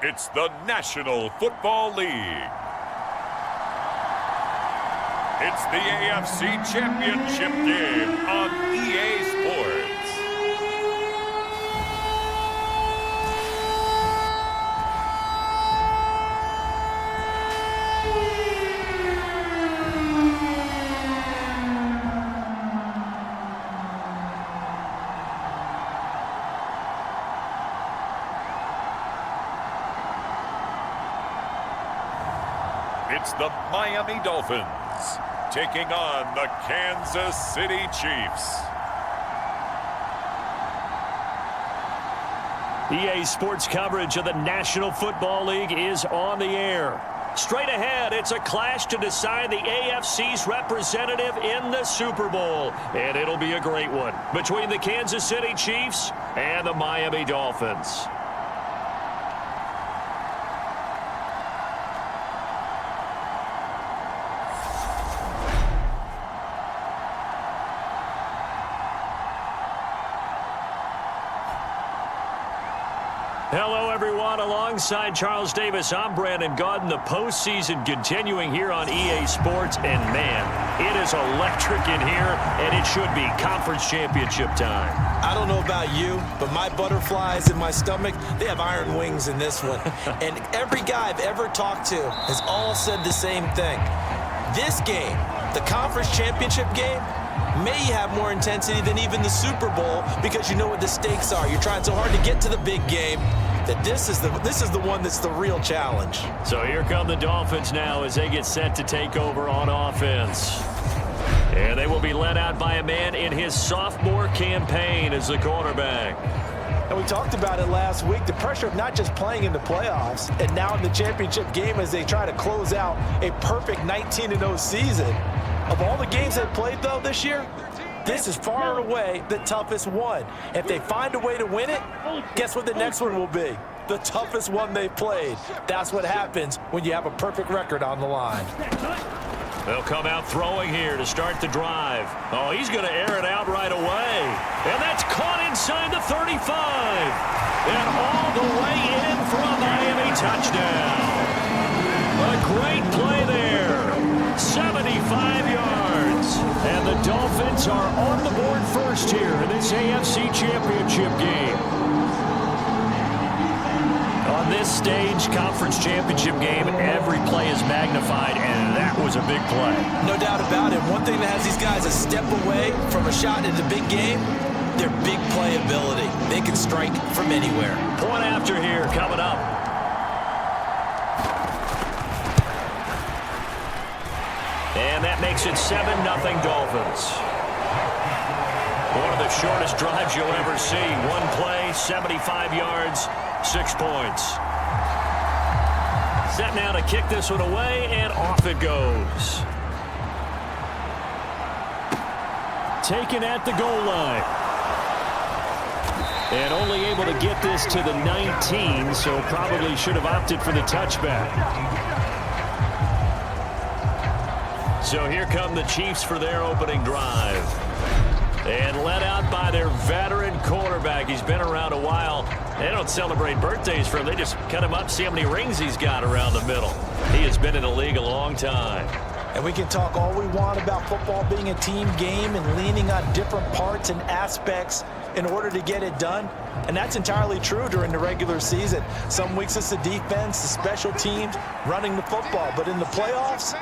It's the National Football League. It's the AFC Championship game on EA Sports. It's the Miami Dolphins taking on the Kansas City Chiefs. EA Sports coverage of the National Football League is on the air. Straight ahead, it's a clash to decide the AFC's representative in the Super Bowl. And it'll be a great one between the Kansas City Chiefs and the Miami Dolphins. Hello, everyone. Alongside Charles Davis, I'm Brandon Gaudin. The postseason continuing here on EA Sports. And, man, it is electric in here, and it should be conference championship time. I don't know about you, but my butterflies in my stomach, they have iron wings in this one. And every guy I've ever talked to has all said the same thing. This game, the conference championship game, may have more intensity than even the Super Bowl because you know what the stakes are. You're trying so hard to get to the big game that this is the one that's the real challenge. So here come the Dolphins now as they get set to take over on offense. And they will be led out by a man in his sophomore campaign as the quarterback. And we talked about it last week, the pressure of not just playing in the playoffs and now in the championship game as they try to close out a perfect 19-0 season. Of all the games they've played, though, this year, this is far and away the toughest one. If they find a way to win it, guess what the next one will be? The toughest one they've played. That's what happens when you have a perfect record on the line. They'll come out throwing here to start the drive. Oh, he's going to air it out right away. And that's caught inside the 35. And all the way in for a Miami touchdown. A great play there. 75 yards. And the Dolphins are on the board first here in this AFC Championship game. On this stage, conference championship game, every play is magnified, and that was a big play. No doubt about it. One thing that has these guys a step away from a shot in the big game, their big play ability. They can strike from anywhere. Point after here coming up. And that makes it 7-0 Dolphins. One of the shortest drives you'll ever see. One play, 75 yards, 6 points. Set now to kick this one away, and off it goes. Taken at the goal line. And only able to get this to the 19, so probably should have opted for the touchback. So here come the Chiefs for their opening drive. And led out by their veteran quarterback. He's been around a while. They don't celebrate birthdays for him. They just cut him up, see how many rings he's got around the middle. He has been in the league a long time. And we can talk all we want about football being a team game and leaning on different parts and aspects in order to get it done. And that's entirely true during the regular season. Some weeks it's the defense, the special teams, running the football. But in the playoffs,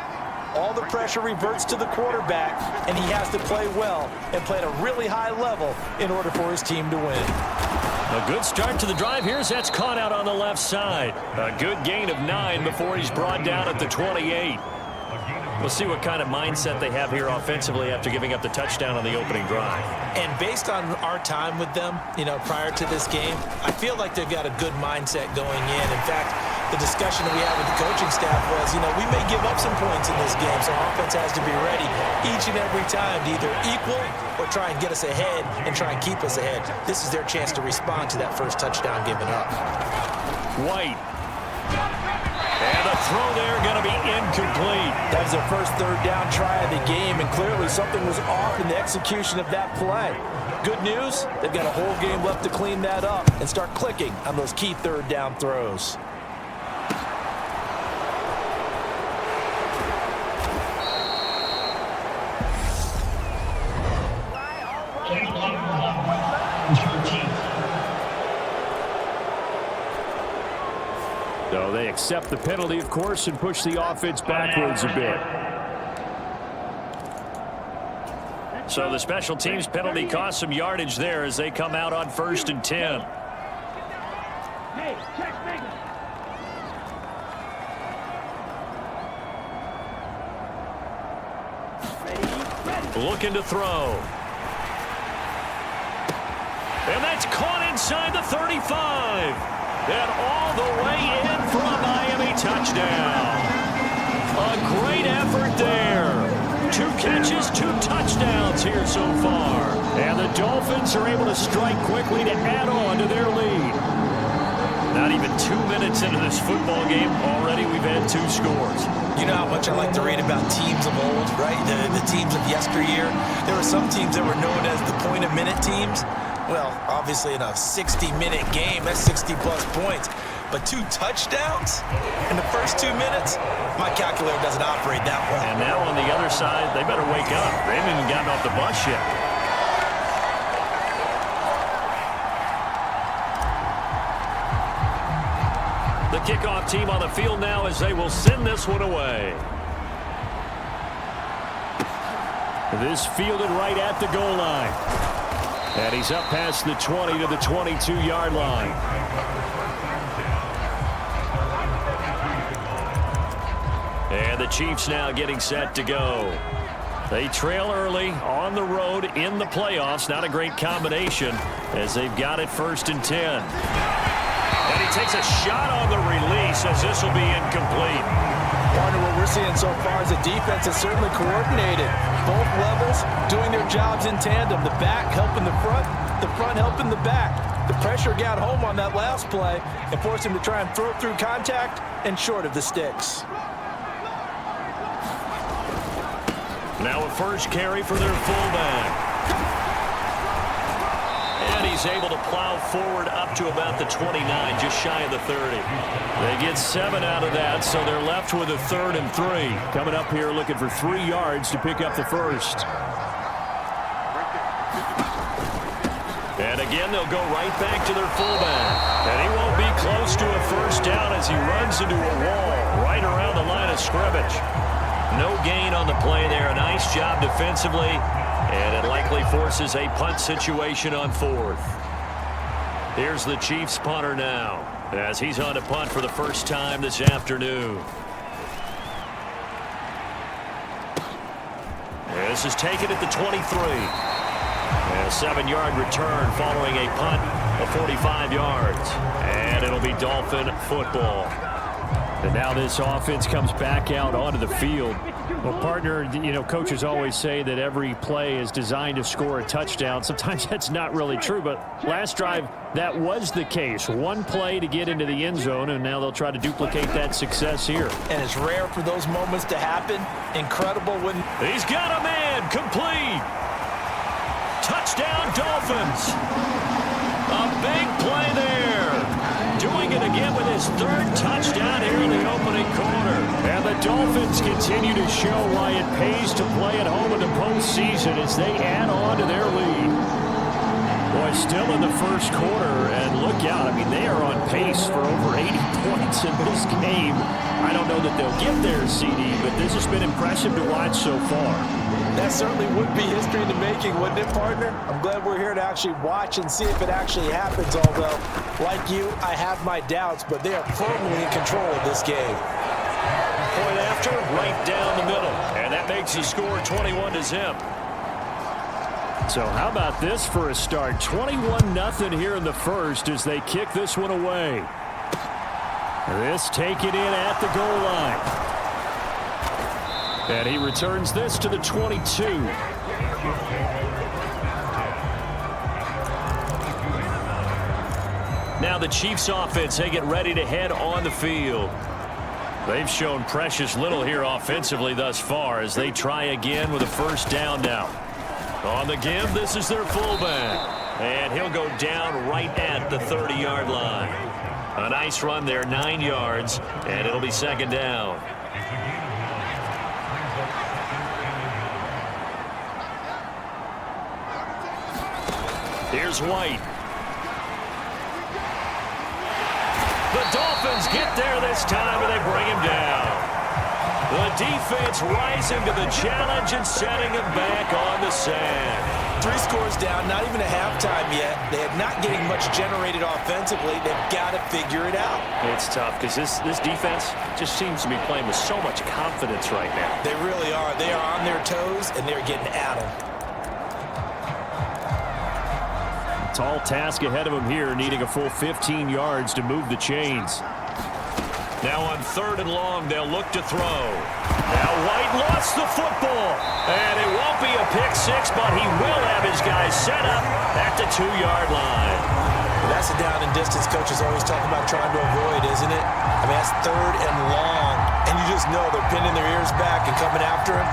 all the pressure reverts to the quarterback, and he has to play well and play at a really high level in order for his team to win. A good start to the drive here as that's caught out on the left side. A good gain of 9 before he's brought down at the 28. We'll see what kind of mindset they have here offensively after giving up the touchdown on the opening drive. And based on our time with them, prior to this game, I feel like they've got a good mindset going in. In fact, the discussion that we had with the coaching staff was, we may give up some points in this game, so offense has to be ready each and every time to either equal or try and get us ahead and try and keep us ahead. This is their chance to respond to that first touchdown given up. White. And the throw there going to be incomplete. That was their first third down try of the game, and clearly something was off in the execution of that play. Good news, they've got a whole game left to clean that up and start clicking on those key third down throws. So they accept the penalty, of course, and push the offense backwards a bit. So the special teams penalty cost some yardage there as they come out on 1st and 10. Looking to throw. And that's caught inside the 35. And all the way in for a Miami touchdown. A great effort there. 2 catches, 2 touchdowns here so far. And the Dolphins are able to strike quickly to add on to their lead. Not even 2 minutes into this football game, already we've had 2 scores. You know how much I like to read about teams of old, right? The teams of yesteryear. There were some teams that were known as the point-a-minute teams. Well, obviously in a 60-minute game, that's 60-plus points. But 2 touchdowns in the first 2 minutes? My calculator doesn't operate that well. And now on the other side, they better wake up. They haven't even gotten off the bus yet. The kickoff team on the field now as they will send this one away. This fielded right at the goal line. And he's up past the 20 to the 22-yard line. And the Chiefs now getting set to go. They trail early on the road in the playoffs. Not a great combination as they've got it 1st and 10. And he takes a shot on the release as this will be incomplete. Partner, what we're seeing so far is the defense is certainly coordinated. Both levels doing their jobs in tandem. The back helping the front helping the back. The pressure got home on that last play and forced him to try and throw it through contact and short of the sticks. Now a first carry for their fullback. And he's able to plow forward up to about the 29, just shy of the 30. They get 7 out of that, so they're left with a 3rd and 3. Coming up here looking for 3 yards to pick up the first. And again, they'll go right back to their fullback. And he won't be close to a first down as he runs into a wall right around the line of scrimmage. No gain on the play there. A nice job defensively. And it likely forces a punt situation on 4th. Here's the Chiefs punter now as he's on to punt for the first time this afternoon. This is taken at the 23. And a 7-yard return following a punt of 45 yards. And it'll be Dolphin football. And now this offense comes back out onto the field. Well, partner, you know, coaches always say that every play is designed to score a touchdown. Sometimes that's not really true, but last drive, that was the case. 1 play to get into the end zone, and now they'll try to duplicate that success here. And it's rare for those moments to happen. Incredible when... He's got a man, complete. Touchdown, Dolphins. A big play there. Doing it again with his 3rd touchdown here in the opening quarter. And the Dolphins continue to show why it pays to play at home in the postseason as they add on to their lead. Boy, still in the first quarter, and look out. I mean, they are on pace for over 80 points in this game. I don't know that they'll get there, CD, but this has been impressive to watch so far. That certainly would be history in the making, wouldn't it, partner? I'm glad we're here to actually watch and see if it actually happens, although, like you, I have my doubts, but they are firmly in control of this game. Point after, right down the middle. And that makes the score 21-0. So how about this for a start? 21-0 here in the first as they kick this one away. This taken in at the goal line. And he returns this to the 22. Now the Chiefs offense, they get ready to head on the field. They've shown precious little here offensively thus far as they try again with a first down now. On the give, this is their fullback. And he'll go down right at the 30-yard line. A nice run there, 9 yards, and it'll be 2nd down. Here's White. The Dolphins get there this time, and they bring him down. The defense rising to the challenge and setting him back on the sand. 3 scores down, not even a halftime yet. They are not getting much generated offensively. They've got to figure it out. It's tough because this defense just seems to be playing with so much confidence right now. They really are. They are on their toes, and they're getting at them. Tall task ahead of him here, needing a full 15 yards to move the chains. Now on 3rd and long, they'll look to throw. Now White lost the football. And it won't be a pick six, but he will have his guys set up at the 2-yard line. Well, that's a down and distance coaches always talk about trying to avoid, isn't it? I mean, that's 3rd and long. And you just know they're pinning their ears back and coming after him.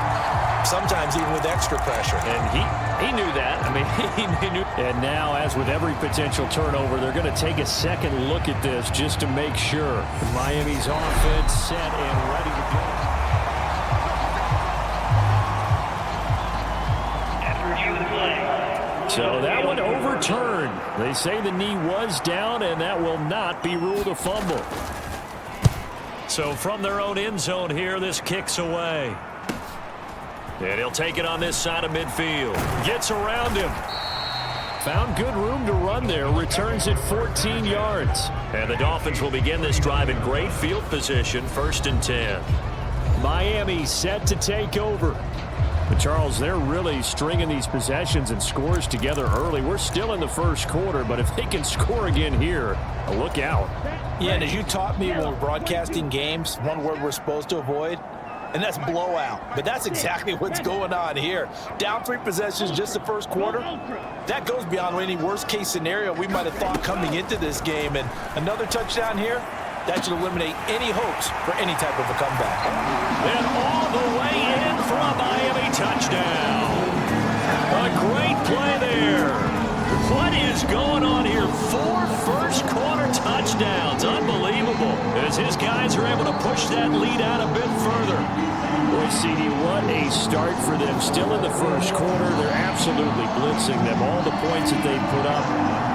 Sometimes even with extra pressure. And he knew that. I mean, he knew. And now, as with every potential turnover, they're going to take a second look at this just to make sure. Miami's offense set and ready to go. So that one overturned. They say the knee was down, and that will not be ruled a fumble. So from their own end zone here, this kicks away. And he'll take it on this side of midfield. Gets around him. Found good room to run there. Returns it 14 yards. And the Dolphins will begin this drive in great field position, 1st and 10. Miami set to take over. But Charles, they're really stringing these possessions and scores together early. We're still in the 1st quarter, but if they can score again here, look out. Yeah, and as you taught me when we're broadcasting games, one word we're supposed to avoid, and that's blowout. But that's exactly what's going on here. Down 3 possessions just the 1st quarter. That goes beyond any worst-case scenario we might have thought coming into this game. And another touchdown here, that should eliminate any hopes for any type of a comeback. And all the way in for a Miami touchdown. A great play there. What is going on here? 4 first-quarter touchdowns. Unbelievable. As his guys are able to push that lead out a bit further. Boy, CD, what a start for them. Still in the 1st quarter. They're absolutely blitzing them. All the points that they put up,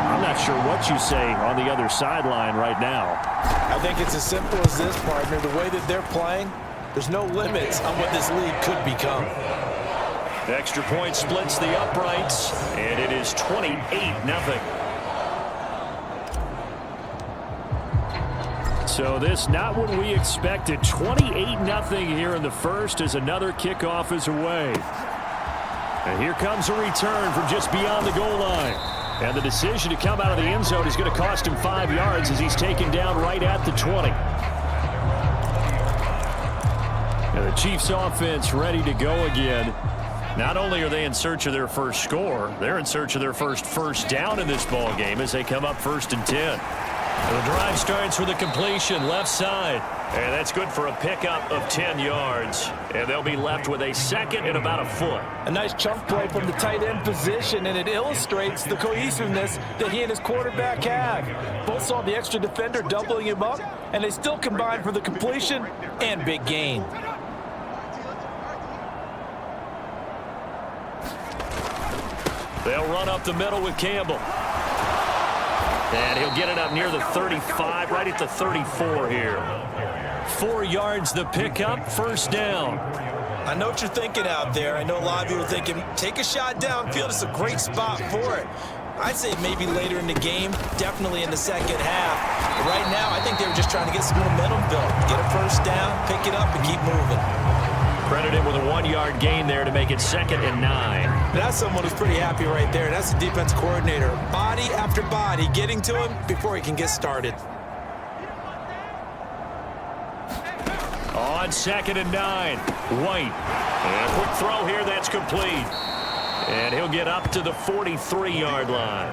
I'm not sure what you say on the other sideline right now. I think it's as simple as this, partner. The way that they're playing, there's no limits on what this league could become. Extra point splits the uprights, and it is 28-0. So this not what we expected. 28-0 here in the 1st as another kickoff is away. And here comes a return from just beyond the goal line. And the decision to come out of the end zone is going to cost him 5 yards as he's taken down right at the 20. And the Chiefs offense ready to go again. Not only are they in search of their first score, they're in search of their first down in this ball game as they come up 1st and 10. The drive starts with a completion left side. And that's good for a pickup of 10 yards. And they'll be left with a 2nd and about a foot. A nice chunk play from the tight end position, and it illustrates the cohesiveness that he and his quarterback have. Both saw the extra defender doubling him up, and they still combined for the completion and big gain. They'll run up the middle with Campbell. And he'll get it up near the 35, right at the 34 here. 4 yards the pickup, 1st down. I know what you're thinking out there. I know a lot of you are thinking, take a shot downfield. It's a great spot for it. I'd say maybe later in the game, definitely in the 2nd half. But right now, I think they were just trying to get some momentum built. Get a 1st down, pick it up, and keep moving. Credited with a 1-yard gain there to make it 2nd and 9. That's someone who's pretty happy right there. That's the defense coordinator. Body after body, getting to him before he can get started. On 2nd and 9, White. And a quick throw here, that's complete. And he'll get up to the 43-yard line.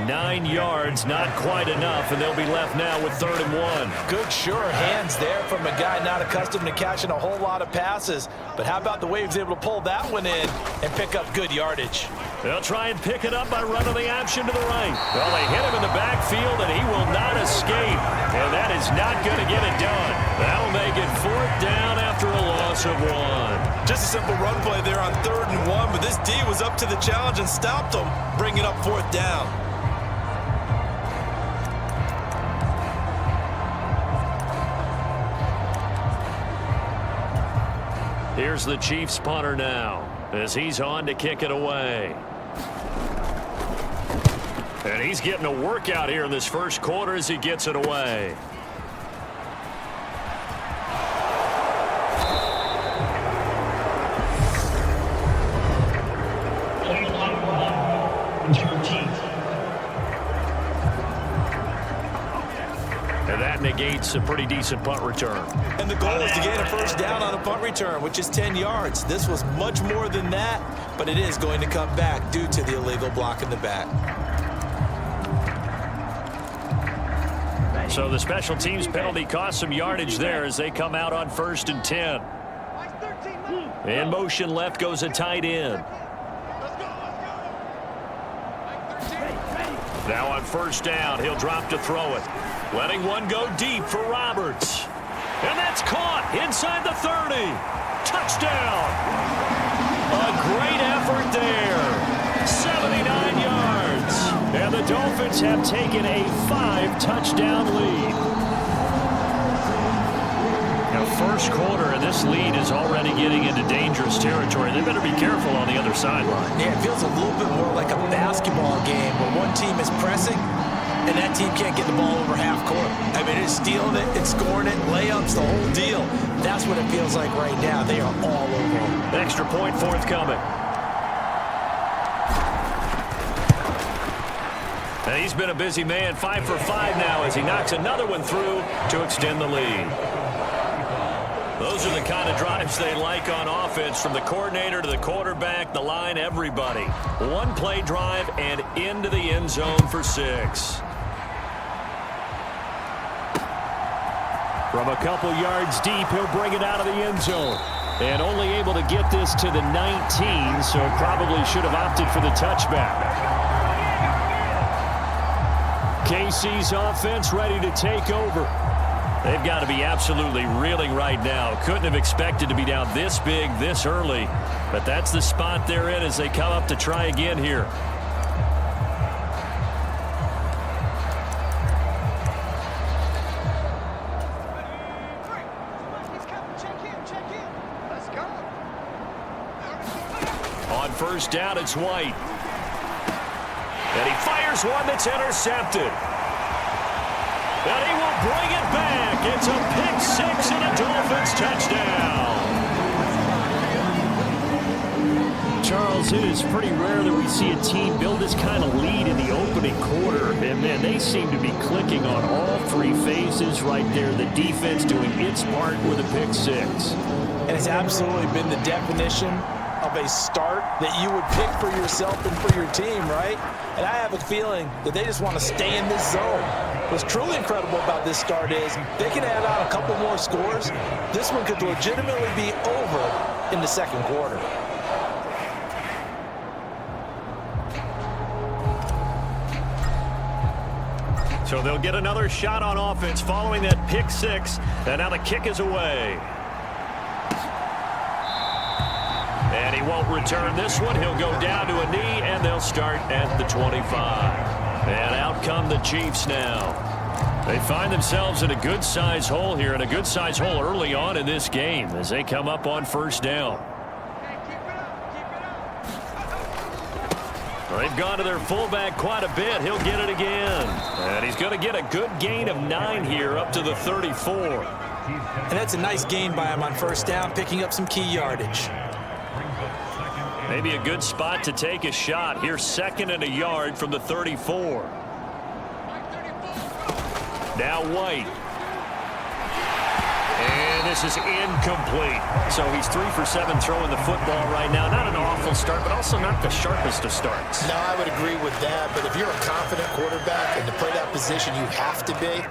9 yards, not quite enough, and they'll be left now with 3rd and 1. Good, sure hands there from a guy not accustomed to catching a whole lot of passes. But how about the way he was able to pull that one in and pick up good yardage? They'll try and pick it up by running the option to the right. Well, they hit him in the backfield, and he will not escape. And that is not going to get it done. That'll make it 4th down after a loss of 1. Just a simple run play there on 3rd and 1, but this D was up to the challenge and stopped him, bringing up 4th down. Here's the Chiefs punter now as he's on to kick it away. And he's getting a workout here in this first quarter as he gets it away. And that negates a pretty decent punt return. And the goal is to gain a first down on a punt return, which is 10 yards. This was much more than that, but it is going to come back due to the illegal block in the back. So the special teams penalty cost some yardage there as they come out on 1st and 10. In motion left goes a tight end. Now on 1st down, he'll drop to throw it. Letting one go deep for Roberts. And that's caught inside the 30. Touchdown. A great effort there. 79 yards. And the Dolphins have taken a 5-touchdown lead. Now, first quarter, and this lead is already getting into dangerous territory. They better be careful on the other sideline. Yeah, it feels a little bit more like a basketball game where one team is pressing and that team can't get the ball over half court. I mean, it's stealing it, it's scoring it, layups, the whole deal. That's what it feels like right now. They are all over them. Extra point forthcoming. And he's been a busy man, 5 for 5 now as he knocks another one through to extend the lead. Those are the kind of drives they like on offense, from the coordinator to the quarterback, the line, everybody. One-play drive and into the end zone for 6. From a couple yards deep, he'll bring it out of the end zone. And only able to get this to the 19, so probably should have opted for the touchback. KC's offense ready to take over. They've got to be absolutely reeling right now. Couldn't have expected to be down this big, this early. But that's the spot they're in as they come up to try again here. On 1st down, it's White. And he fires one that's intercepted. And he will bring it back. It's a pick-6 and a Dolphins touchdown. Charles, it is pretty rare that we see a team build this kind of lead in the opening quarter. And, man, they seem to be clicking on all 3 phases right there. The defense doing its part with a pick-6. And it's absolutely been the definition of a start that you would pick for yourself and for your team, right? And I have a feeling that they just want to stay in this zone. What's truly incredible about this start is they can add on a couple more scores. This one could legitimately be over in the second quarter. So they'll get another shot on offense following that pick-6, and now the kick is away. And he won't return this one. He'll go down to a knee, and they'll start at the 25. And out come the Chiefs now. They find themselves in a good-sized hole here, and a good-sized hole early on in this game as they come up on 1st down. They've gone to their fullback quite a bit. He'll get it again. And he's going to get a good gain of 9 here up to the 34. And that's a nice gain by him on 1st down, picking up some key yardage. Maybe a good spot to take a shot. Here's 2nd and a yard from the 34. Now White. And this is incomplete. So he's 3 for 7 throwing the football right now. Not an awful start, but also not the sharpest of starts. No, I would agree with that. But if you're a confident quarterback and to play that position you have to be,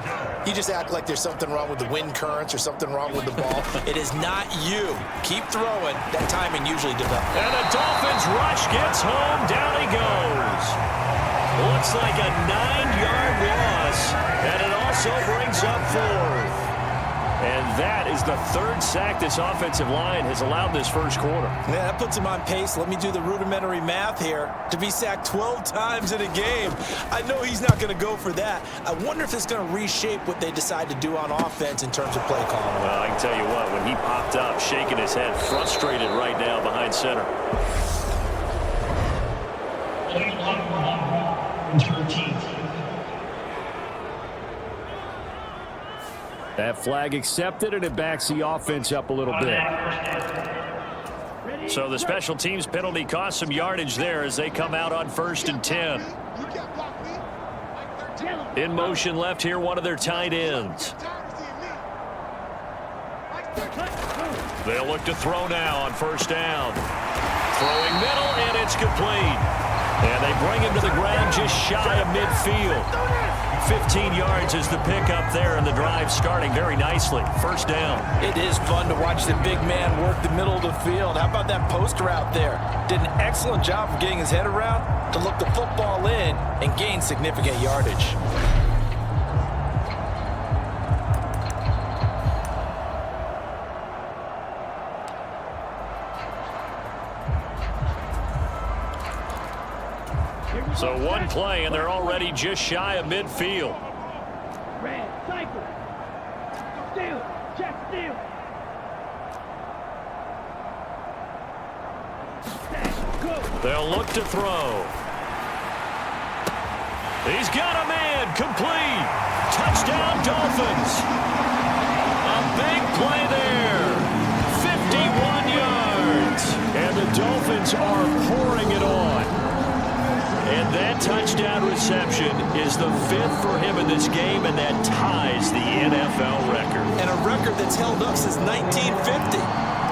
you just act like there's something wrong with the wind currents or something wrong with the ball. It is not you. Keep throwing. That timing usually develops. And the Dolphins rush gets home. Down he goes. Looks like a 9-yard loss. And it also brings up 4th. And that is the third sack this offensive line has allowed this first quarter. Yeah, that puts him on pace. Let me do the rudimentary math here. To be sacked 12 times in a game. I know he's not going to go for that. I wonder if it's going to reshape what they decide to do on offense in terms of play calling. Well, I can tell you what, when he popped up, shaking his head, frustrated right now behind center. That flag accepted, and it backs the offense up a little bit. So the special teams penalty cost some yardage there as they come out on 1st and 10. In motion left here, one of their tight ends. They'll look to throw now on 1st down. Throwing middle, and it's complete. And they bring him to the ground just shy of midfield. 15 yards is the pickup there, and the drive starting very nicely. 1st down. It is fun to watch the big man work the middle of the field. How about that post route there? Did an excellent job of getting his head around to look the football in and gain significant yardage. So one play, and they're already just shy of midfield. Red, cycle. Steal, check, steal. They'll look to throw. He's got a man, complete. Touchdown, Dolphins. A big play there. 51 yards. And the Dolphins are pouring it on. And that touchdown reception is the 5th for him in this game, and that ties the NFL record. And a record that's held up since 1950.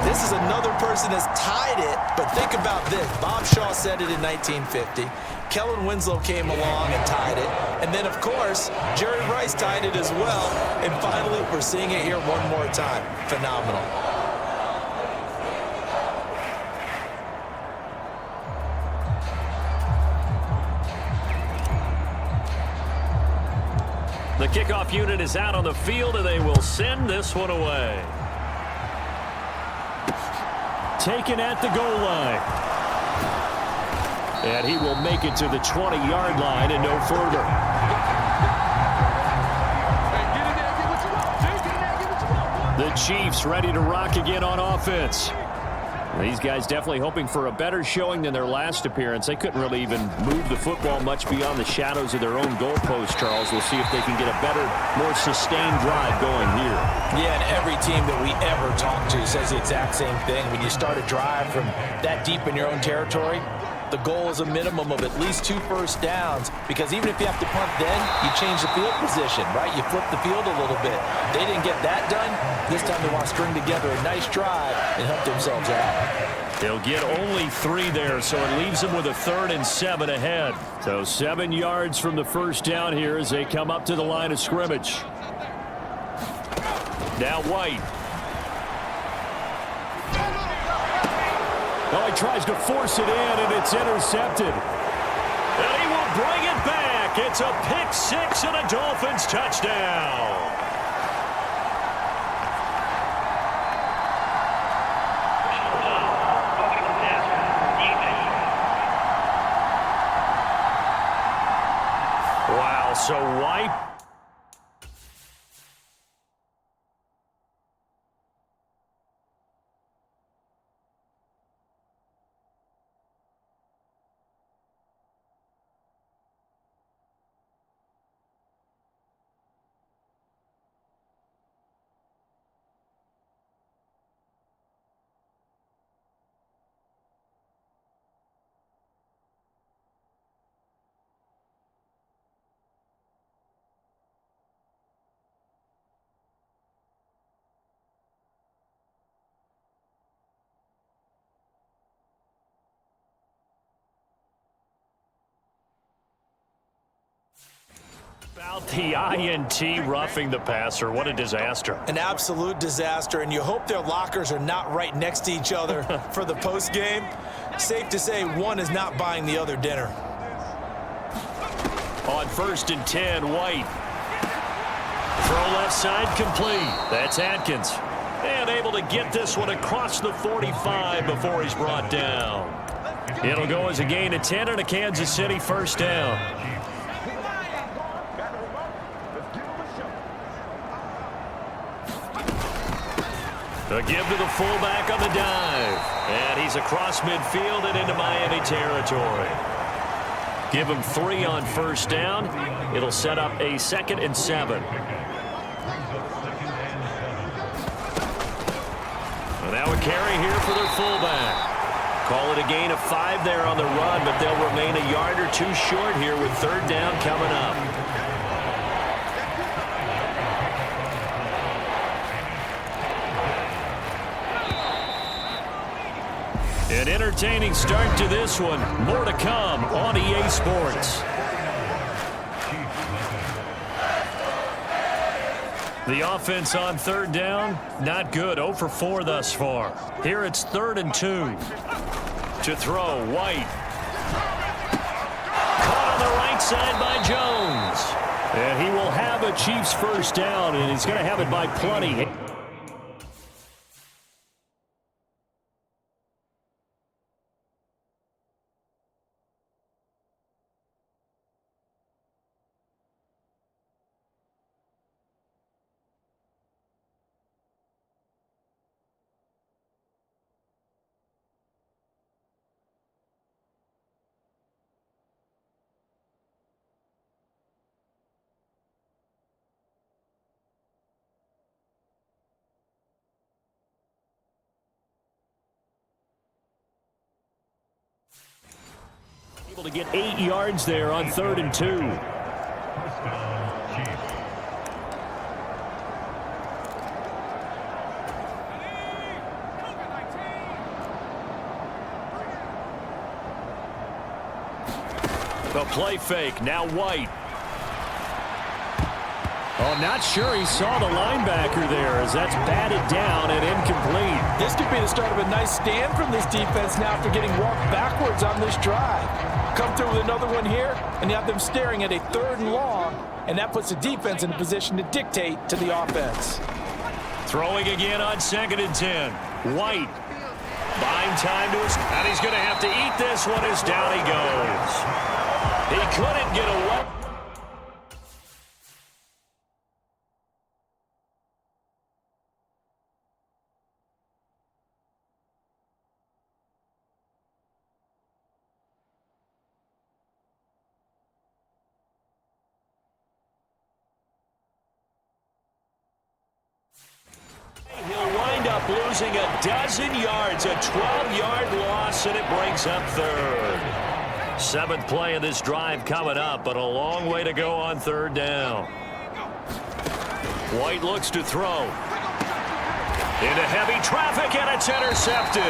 This is another person that's tied it, but think about this. Bob Shaw said it in 1950. Kellen Winslow came along and tied it. And then, of course, Jerry Rice tied it as well. And finally, we're seeing it here one more time. Phenomenal. The kickoff unit is out on the field, and they will send this one away. Taken at the goal line. And he will make it to the 20-yard line and no further. The Chiefs ready to rock again on offense. These guys definitely hoping for a better showing than their last appearance. They couldn't really even move the football much beyond the shadows of their own goalpost, Charles. We'll see if they can get a better, more sustained drive going here. Yeah, and every team that we ever talk to says the exact same thing. When you start a drive from that deep in your own territory, the goal is a minimum of at least 2 first downs, because even if you have to punt then, you change the field position, right? You flip the field a little bit. They didn't get that done. This time they want to string together a nice drive and help themselves out. They'll get only 3 there, so it leaves them with a 3rd and 7 ahead. So 7 yards from the first down here as they come up to the line of scrimmage. Now White. Oh, he tries to force it in, and it's intercepted. And he will bring it back. It's a pick 6 and a Dolphins touchdown. Wow, so White. About the INT roughing the passer. What a disaster. An absolute disaster, and you hope their lockers are not right next to each other for the post game. Safe to say one is not buying the other dinner. On 1st and 10, White Throw left side complete. That's Atkins. And able to get this one across the 45 before he's brought down. It'll go as a gain of 10 and a Kansas City first down. A give to the fullback on the dive. And he's across midfield and into Miami territory. Give him 3 on first down. It'll set up a 2nd and 7. And now a carry here for their fullback. Call it a gain of 5 there on the run, but they'll remain a yard or 2 short here with 3rd down coming up. An entertaining start to this one. More to come on EA Sports. The offense on 3rd down, not good. 0 for 4 thus far. Here it's 3rd and 2. To throw, White. Caught on the right side by Jones. And he will have a Chiefs first down, and he's going to have it by plenty. Able to get 8 yards there on 3rd and 2. The play fake, now White. Oh, not sure he saw the linebacker there as that's batted down and incomplete. This could be the start of a nice stand from this defense now after getting walked backwards on this drive. Come through with another one here, and you have them staring at a 3rd and long, and that puts the defense in a position to dictate to the offense. Throwing again on 2nd and 10. White. Buying time to his, and he's going to have to eat this one as down he goes. He couldn't get away. He'll wind up losing a dozen yards, a 12-yard loss, and it brings up 3rd. 7th play of this drive coming up, but a long way to go on 3rd down. White looks to throw. Into heavy traffic, and it's intercepted.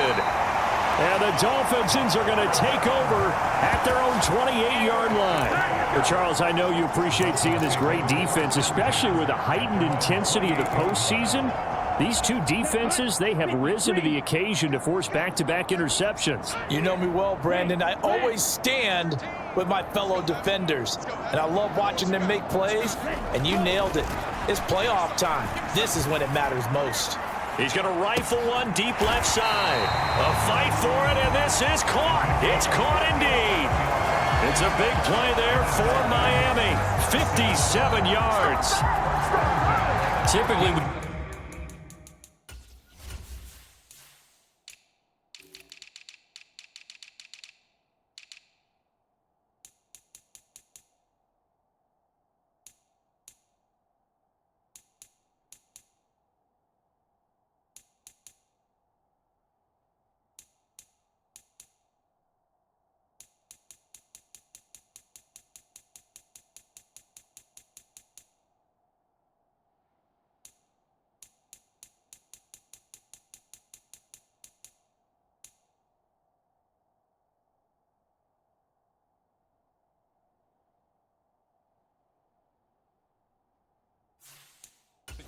And the Dolphins are going to take over at their own 28-yard line. Well, Charles, I know you appreciate seeing this great defense, especially with the heightened intensity of the postseason. These two defenses, they have risen to the occasion to force back-to-back interceptions. You know me well, Brandon. I always stand with my fellow defenders, and I love watching them make plays, and you nailed it. It's playoff time. This is when it matters most. He's going to rifle one deep left side. A fight for it, and this is caught. It's caught indeed. It's a big play there for Miami. 57 yards. Typically,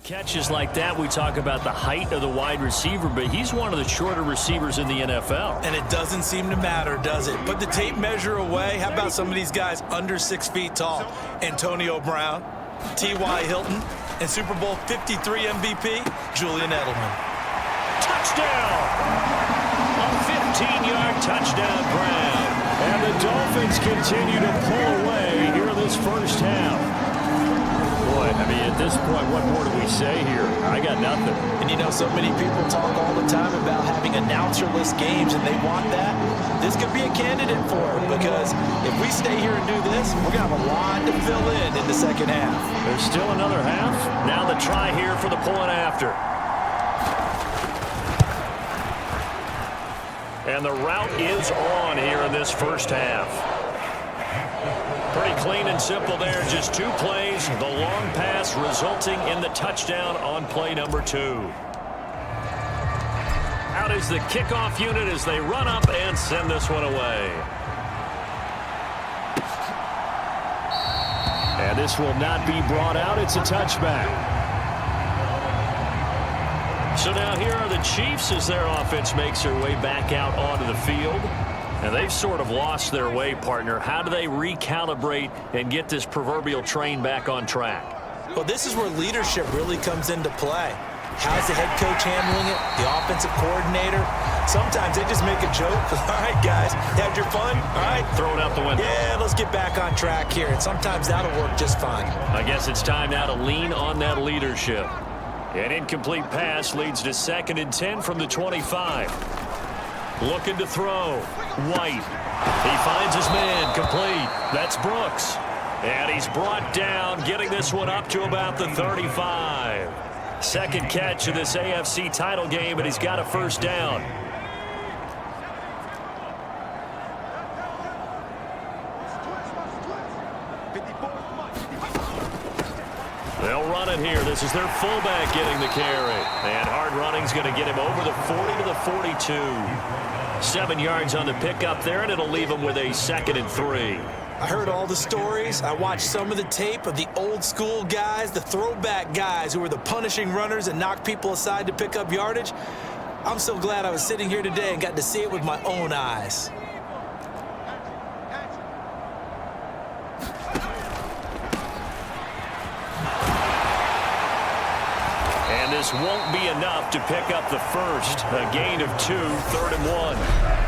catches like that, we talk about the height of the wide receiver, but he's one of the shorter receivers in the NFL. And it doesn't seem to matter, does it? Put the tape measure away. How about some of these guys under 6 feet tall? Antonio Brown, T.Y. Hilton, and Super Bowl 53 MVP, Julian Edelman. Touchdown! A 15-yard touchdown grab. And the Dolphins continue to pull away here in this first half. Boy, I mean, at this point, what more do we say here? I got nothing. And you know, so many people talk all the time about having announcer-less games, and they want that. This could be a candidate for it, because if we stay here and do this, we're going to have a lot to fill in the second half. There's still another half. Now the try here for the pulling after. And the route is on here in this first half. Pretty clean and simple there. Just 2 plays. The long pass resulting in the touchdown on play number 2. Out is the kickoff unit as they run up and send this one away. And this will not be brought out. It's a touchback. So now here are the Chiefs as their offense makes their way back out onto the field. And they've sort of lost their way, partner. How do they recalibrate and get this proverbial train back on track? Well, this is where leadership really comes into play. How's the head coach handling it? The offensive coordinator? Sometimes they just make a joke. All right, guys, had your fun? All right. Throw it out the window. Yeah, let's get back on track here. And sometimes that'll work just fine. I guess it's time now to lean on that leadership. An incomplete pass leads to 2nd and 10 from the 25. Looking to throw. White. He finds his man. Complete. That's Brooks. And he's brought down, getting this one up to about the 35. Second catch of this AFC title game, and he's got a first down. They'll run it here. This is their fullback getting the carry. And hard running's going to get him over the 40 to the 42. 7 yards on the pickup there, and it'll leave him with a 2nd and 3. I heard all the stories. I watched some of the tape of the old school guys, the throwback guys who were the punishing runners and knocked people aside to pick up yardage. I'm so glad I was sitting here today and got to see it with my own eyes. And this won't be enough to pick up the first. A gain of 2, 3rd and 1.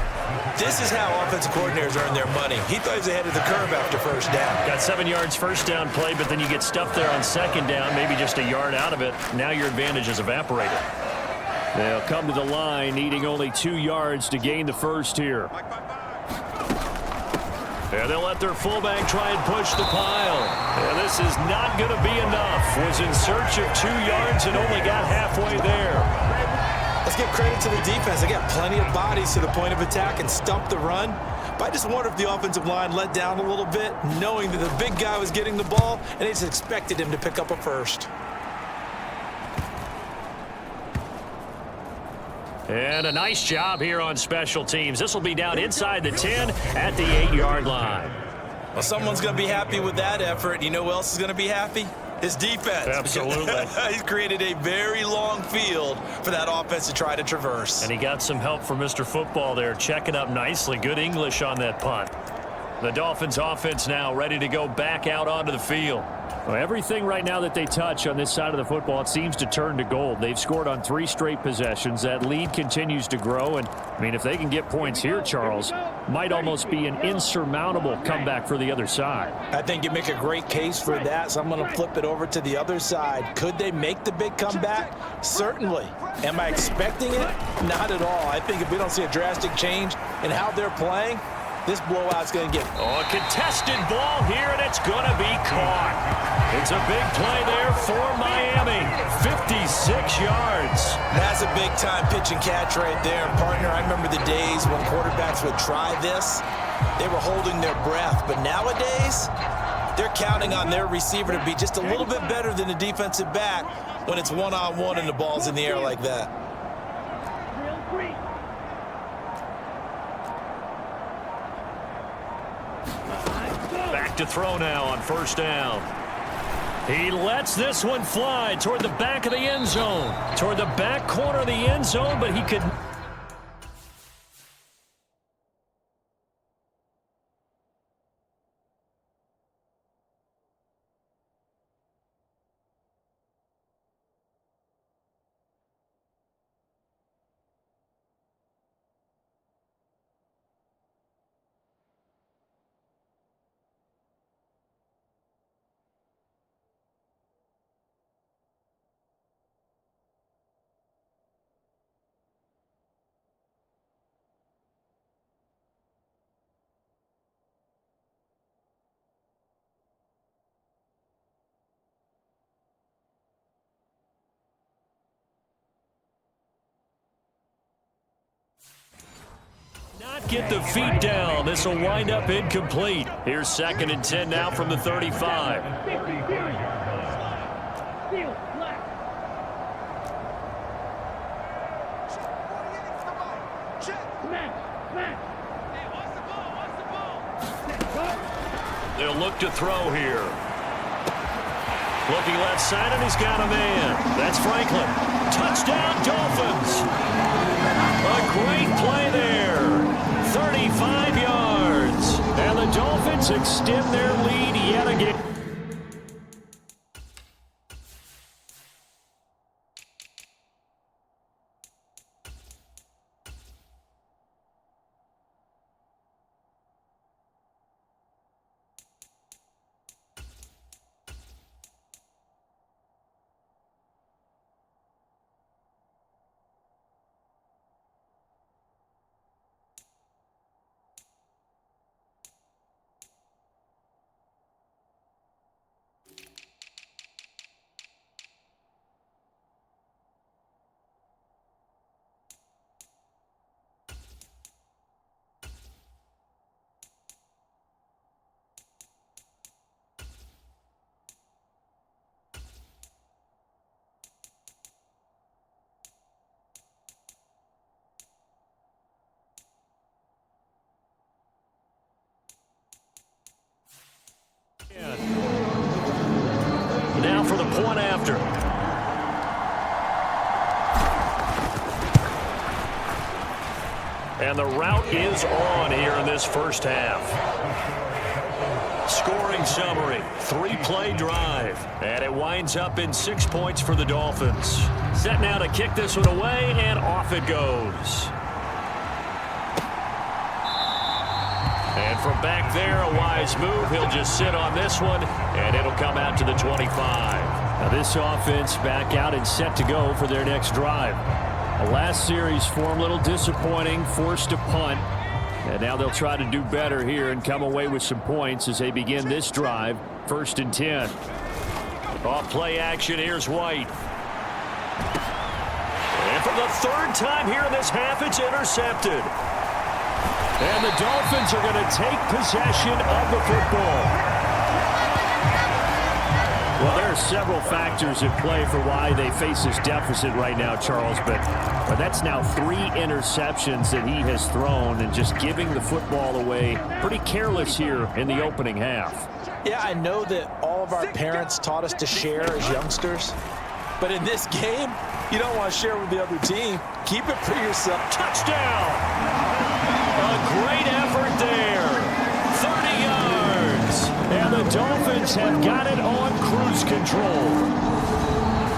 This is how offensive coordinators earn their money. He thought he was ahead of the curve after first down. Got 7 yards first down play, but then you get stuffed there on 2nd down, maybe just a yard out of it. Now your advantage is evaporated. They'll come to the line, needing only 2 yards to gain the first here. And they'll let their fullback try and push the pile. And this is not going to be enough. Was in search of 2 yards and only got halfway there. Let's give credit to the defense. They got plenty of bodies to the point of attack and stumped the run. But I just wonder if the offensive line let down a little bit, knowing that the big guy was getting the ball, and they just expected him to pick up a first. And a nice job here on special teams. This will be down inside the 10 at the 8-yard line. Well, someone's going to be happy with that effort. You know who else is going to be happy? His defense. Absolutely. He's created a very long field for that offense to try to traverse. And he got some help from Mr. Football there, checking up nicely. Good English on that punt. The Dolphins offense now ready to go back out onto the field. Well, everything right now that they touch on this side of the football, it seems to turn to gold. They've scored on 3 straight possessions. That lead continues to grow. And, I mean, if they can get points here, Charles, might almost be an insurmountable comeback for the other side. I think you make a great case for that, so I'm going to flip it over to the other side. Could they make the big comeback? Certainly. Am I expecting it? Not at all. I think if we don't see a drastic change in how they're playing, this blowout's going to get... Oh, a contested ball here, and it's going to be caught. It's a big play there for Miami. 56 yards. That's a big-time pitch and catch right there. Partner, I remember the days when quarterbacks would try this. They were holding their breath. But nowadays, they're counting on their receiver to be just a little bit better than the defensive back when it's one-on-one and the ball's in the air like that. Back to throw now on first down. He lets this one fly toward the back of the end zone. Toward the back corner of the end zone, but he could... not get the feet down. This will wind up incomplete. Here's 2nd and 10 now from the 35. They'll look to throw here. Looking left side, and he's got a man. That's Franklin. Touchdown, Dolphins. A great play there. 35 yards. And the Dolphins extend their lead yet again. Now for the point after. And the route is on here in this first half. Scoring summary, 3-play drive. And it winds up in 6 points for the Dolphins. Set now to kick this one away, and off it goes. And from back there, a wise move. He'll just sit on this one, and it'll come out to the 25. Now this offense back out and set to go for their next drive. The last series for them a little disappointing, forced to punt. And now they'll try to do better here and come away with some points as they begin this drive, 1st and 10. Off play action, here's White. And for the 3rd time here in this half, it's intercepted. And the Dolphins are going to take possession of the football. Well, there are several factors at play for why they face this deficit right now, Charles, but that's now 3 interceptions that he has thrown and just giving the football away pretty careless here in the opening half. Yeah, I know that all of our parents taught us to share as youngsters, but in this game, you don't want to share with the other team. Keep it for yourself. Touchdown! A great effort there. 30 yards. And the Dolphins have got it on cruise control.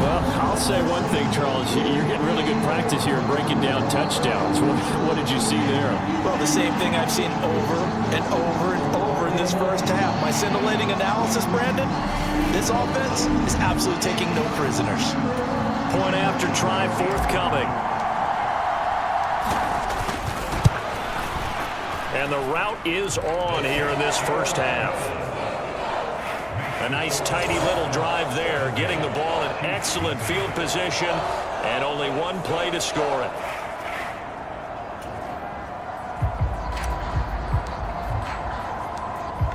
Well, I'll say one thing, Charles. You're getting really good practice here in breaking down touchdowns. What did you see there? Well, the same thing I've seen over and over and over in this first half. My scintillating analysis, Brandon, this offense is absolutely taking no prisoners. Point after try forthcoming. And the route is on here in this first half. A nice tidy little drive there, getting the ball in excellent field position, and only 1 play to score it.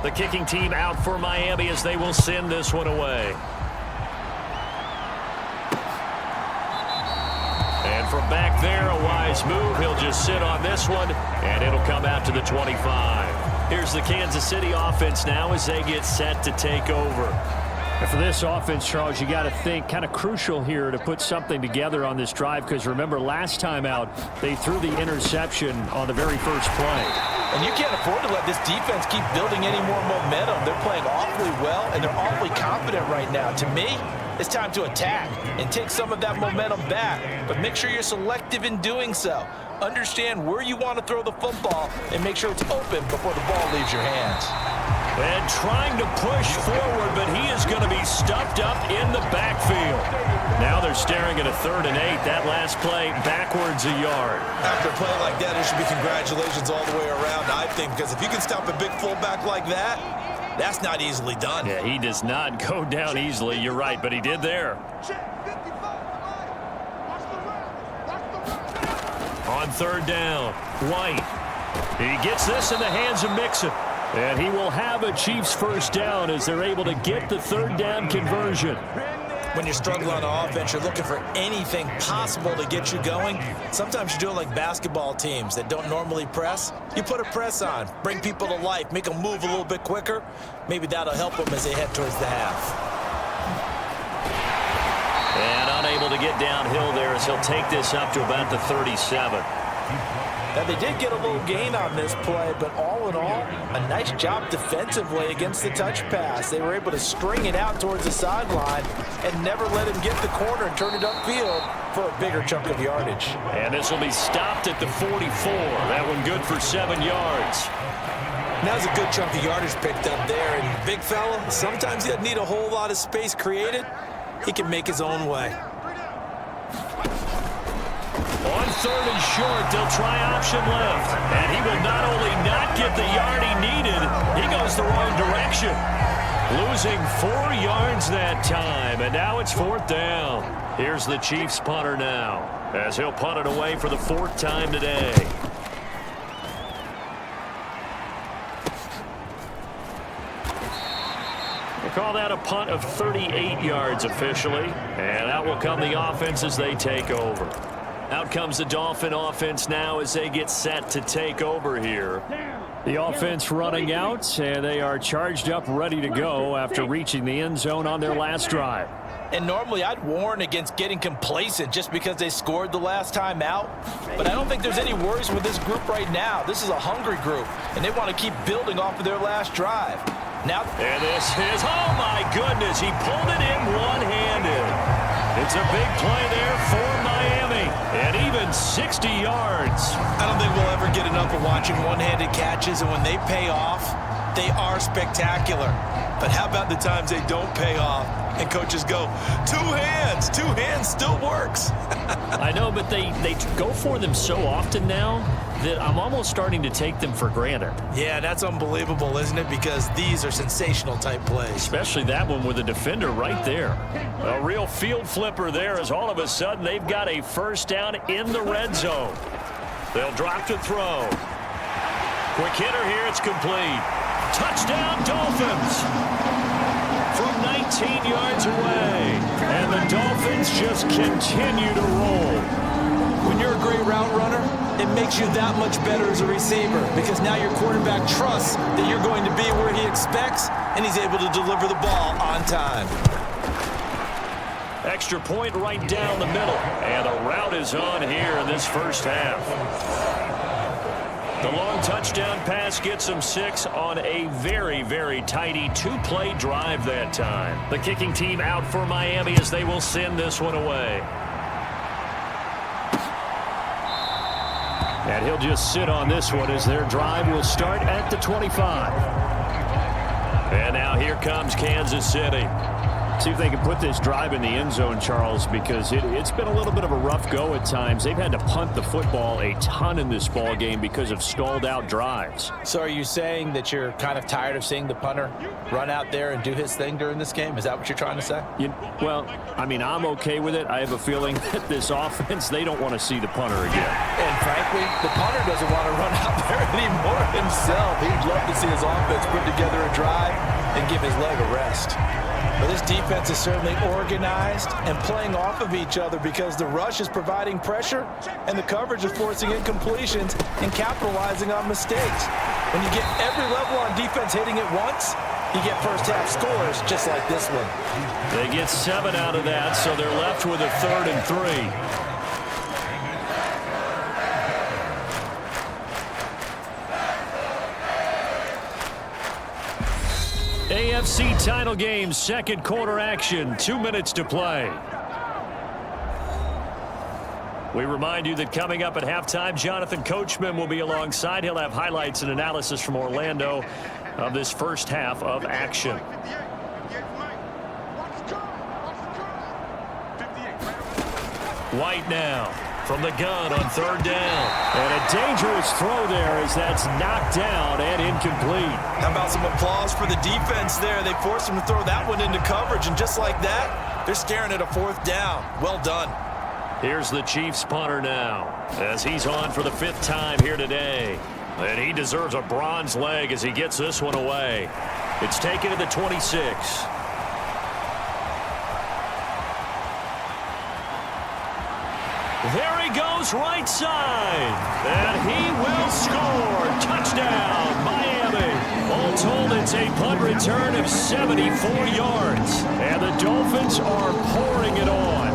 The kicking team out for Miami as they will send this one away. And from back there, a wise move. He'll just sit on this one, and it'll come out to the 25. Here's the Kansas City offense now as they get set to take over. And for this offense, Charles, you got to think kind of crucial here to put something together on this drive, because remember last time out, they threw the interception on the very first play. And you can't afford to let this defense keep building any more momentum. They're playing awfully well, and they're awfully confident right now. To me, it's time to attack and take some of that momentum back, but make sure you're selective in doing so. Understand where you want to throw the football and make sure it's open before the ball leaves your hands. And trying to push forward, but he is going to be stuffed up in the backfield. Now they're staring at a 3rd and 8. That last play backwards a yard. After a play like that, there should be congratulations all the way around, I think, because if you can stop a big fullback like that, that's not easily done. Yeah, he does not go down easily. You're right, but he did there. On 3rd down, White. He gets this in the hands of Mixon. And he will have a Chiefs first down as they're able to get the third down conversion. When you're struggling on offense, you're looking for anything possible to get you going. Sometimes you do it like basketball teams that don't normally press. You put a press on, bring people to life, make them move a little bit quicker. Maybe that'll help them as they head towards the half. And unable to get downhill there as he'll take this up to about the 37. Now, they did get a little gain on this play, but all in all, a nice job defensively against the touch pass. They were able to string it out towards the sideline and never let him get the corner and turn it upfield for a bigger chunk of yardage. And this will be stopped at the 44. That one good for 7 yards. Now's a good chunk of yardage picked up there. And big fella, sometimes he doesn't need a whole lot of space created. He can make his own way. On third and short, they'll try option left. And he will not only not get the yard he needed, he goes the wrong direction. Losing 4 yards that time, and now it's 4th down. Here's the Chiefs punter now, as he'll punt it away for the 4th time today. We'll call that a punt of 38 yards officially, and out will come the offense as they take over. Out comes the Dolphin offense now as they get set to take over here. The offense running out, and they are charged up, ready to go after reaching the end zone on their last drive. And normally I'd warn against getting complacent just because they scored the last time out. But I don't think there's any worries with this group right now. This is a hungry group, and they want to keep building off of their last drive. Now, and this is, oh my goodness, he pulled it in one-handed. It's a big play there for Miami, and even 60 yards. I don't think we'll ever get enough of watching one-handed catches, and when they pay off, they are spectacular. But how about the times they don't pay off, and coaches go, two hands still works. I know, but they go for them so often now that I'm almost starting to take them for granted. Yeah, that's unbelievable, isn't it? Because these are sensational type plays. Especially that one with the defender right there. A real field flipper there as all of a sudden they've got a first down in the red zone. They'll drop to throw. Quick hitter here, it's complete. Touchdown Dolphins! From 19 yards away. And the Dolphins just continue to roll. When you're a great route runner, it makes you that much better as a receiver because now your quarterback trusts that you're going to be where he expects, and he's able to deliver the ball on time. Extra point right down the middle. And a route is on here in this first half. The long touchdown pass gets them 6 on a very, very tidy 2-play drive that time. The kicking team out for Miami as they will send this one away. And he'll just sit on this one as their drive will start at the 25. And now here comes Kansas City. See if they can put this drive in the end zone, Charles, because it's been a little bit of a rough go at times. They've had to punt the football a ton in this ball game because of stalled out drives. So are you saying that you're kind of tired of seeing the punter run out there and do his thing during this game? Is that what you're trying to say? Well, I mean, I'm okay with it. I have a feeling that this offense, they don't want to see the punter again. And frankly, the punter doesn't want to run out there anymore himself. He'd love to see his offense put together a drive and give his leg a rest. But this defense is certainly organized and playing off of each other because the rush is providing pressure and the coverage is forcing incompletions and capitalizing on mistakes. When you get every level on defense hitting it once, you get first half scores just like this one. They get 7 out of that, so they're left with a 3rd and 3. AFC title game, second quarter action, 2 minutes to play. We remind you that coming up at halftime, Jonathan Coachman will be alongside. He'll have highlights and analysis from Orlando of this first half of action. White now from the gun on 3rd down. And a dangerous throw there as that's knocked down and incomplete. How about some applause for the defense there? They forced him to throw that one into coverage, and just like that, they're staring at a 4th down. Well done. Here's the Chiefs punter now as he's on for the 5th time here today. And he deserves a bronze leg as he gets this one away. It's taken to the 26. There he goes right side. And he will score. Touchdown, Miami. All told, it's a punt return of 74 yards. And the Dolphins are pouring it on.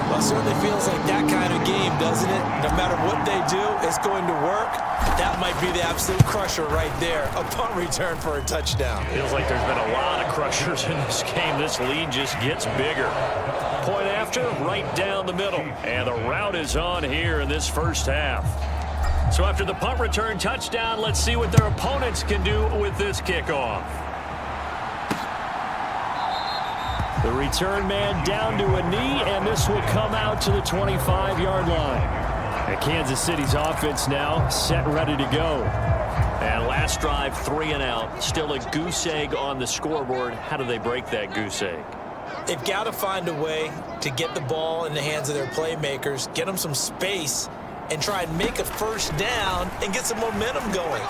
Well, it certainly feels like that kind of game, doesn't it? No matter what they do, it's going to work. That might be the absolute crusher right there. A punt return for a touchdown. Feels like there's been a lot of crushers in this game. This lead just gets bigger. Point after, right down the middle. And the route is on here in this first half. So after the punt return touchdown, let's see what their opponents can do with this kickoff. The return man down to a knee, and this will come out to the 25-yard line. And Kansas City's offense now set and ready to go. And last drive, 3 and out. Still a goose egg on the scoreboard. How do they break that goose egg? They've got to find a way to get the ball in the hands of their playmakers, get them some space, and try and make a first down and get some momentum going.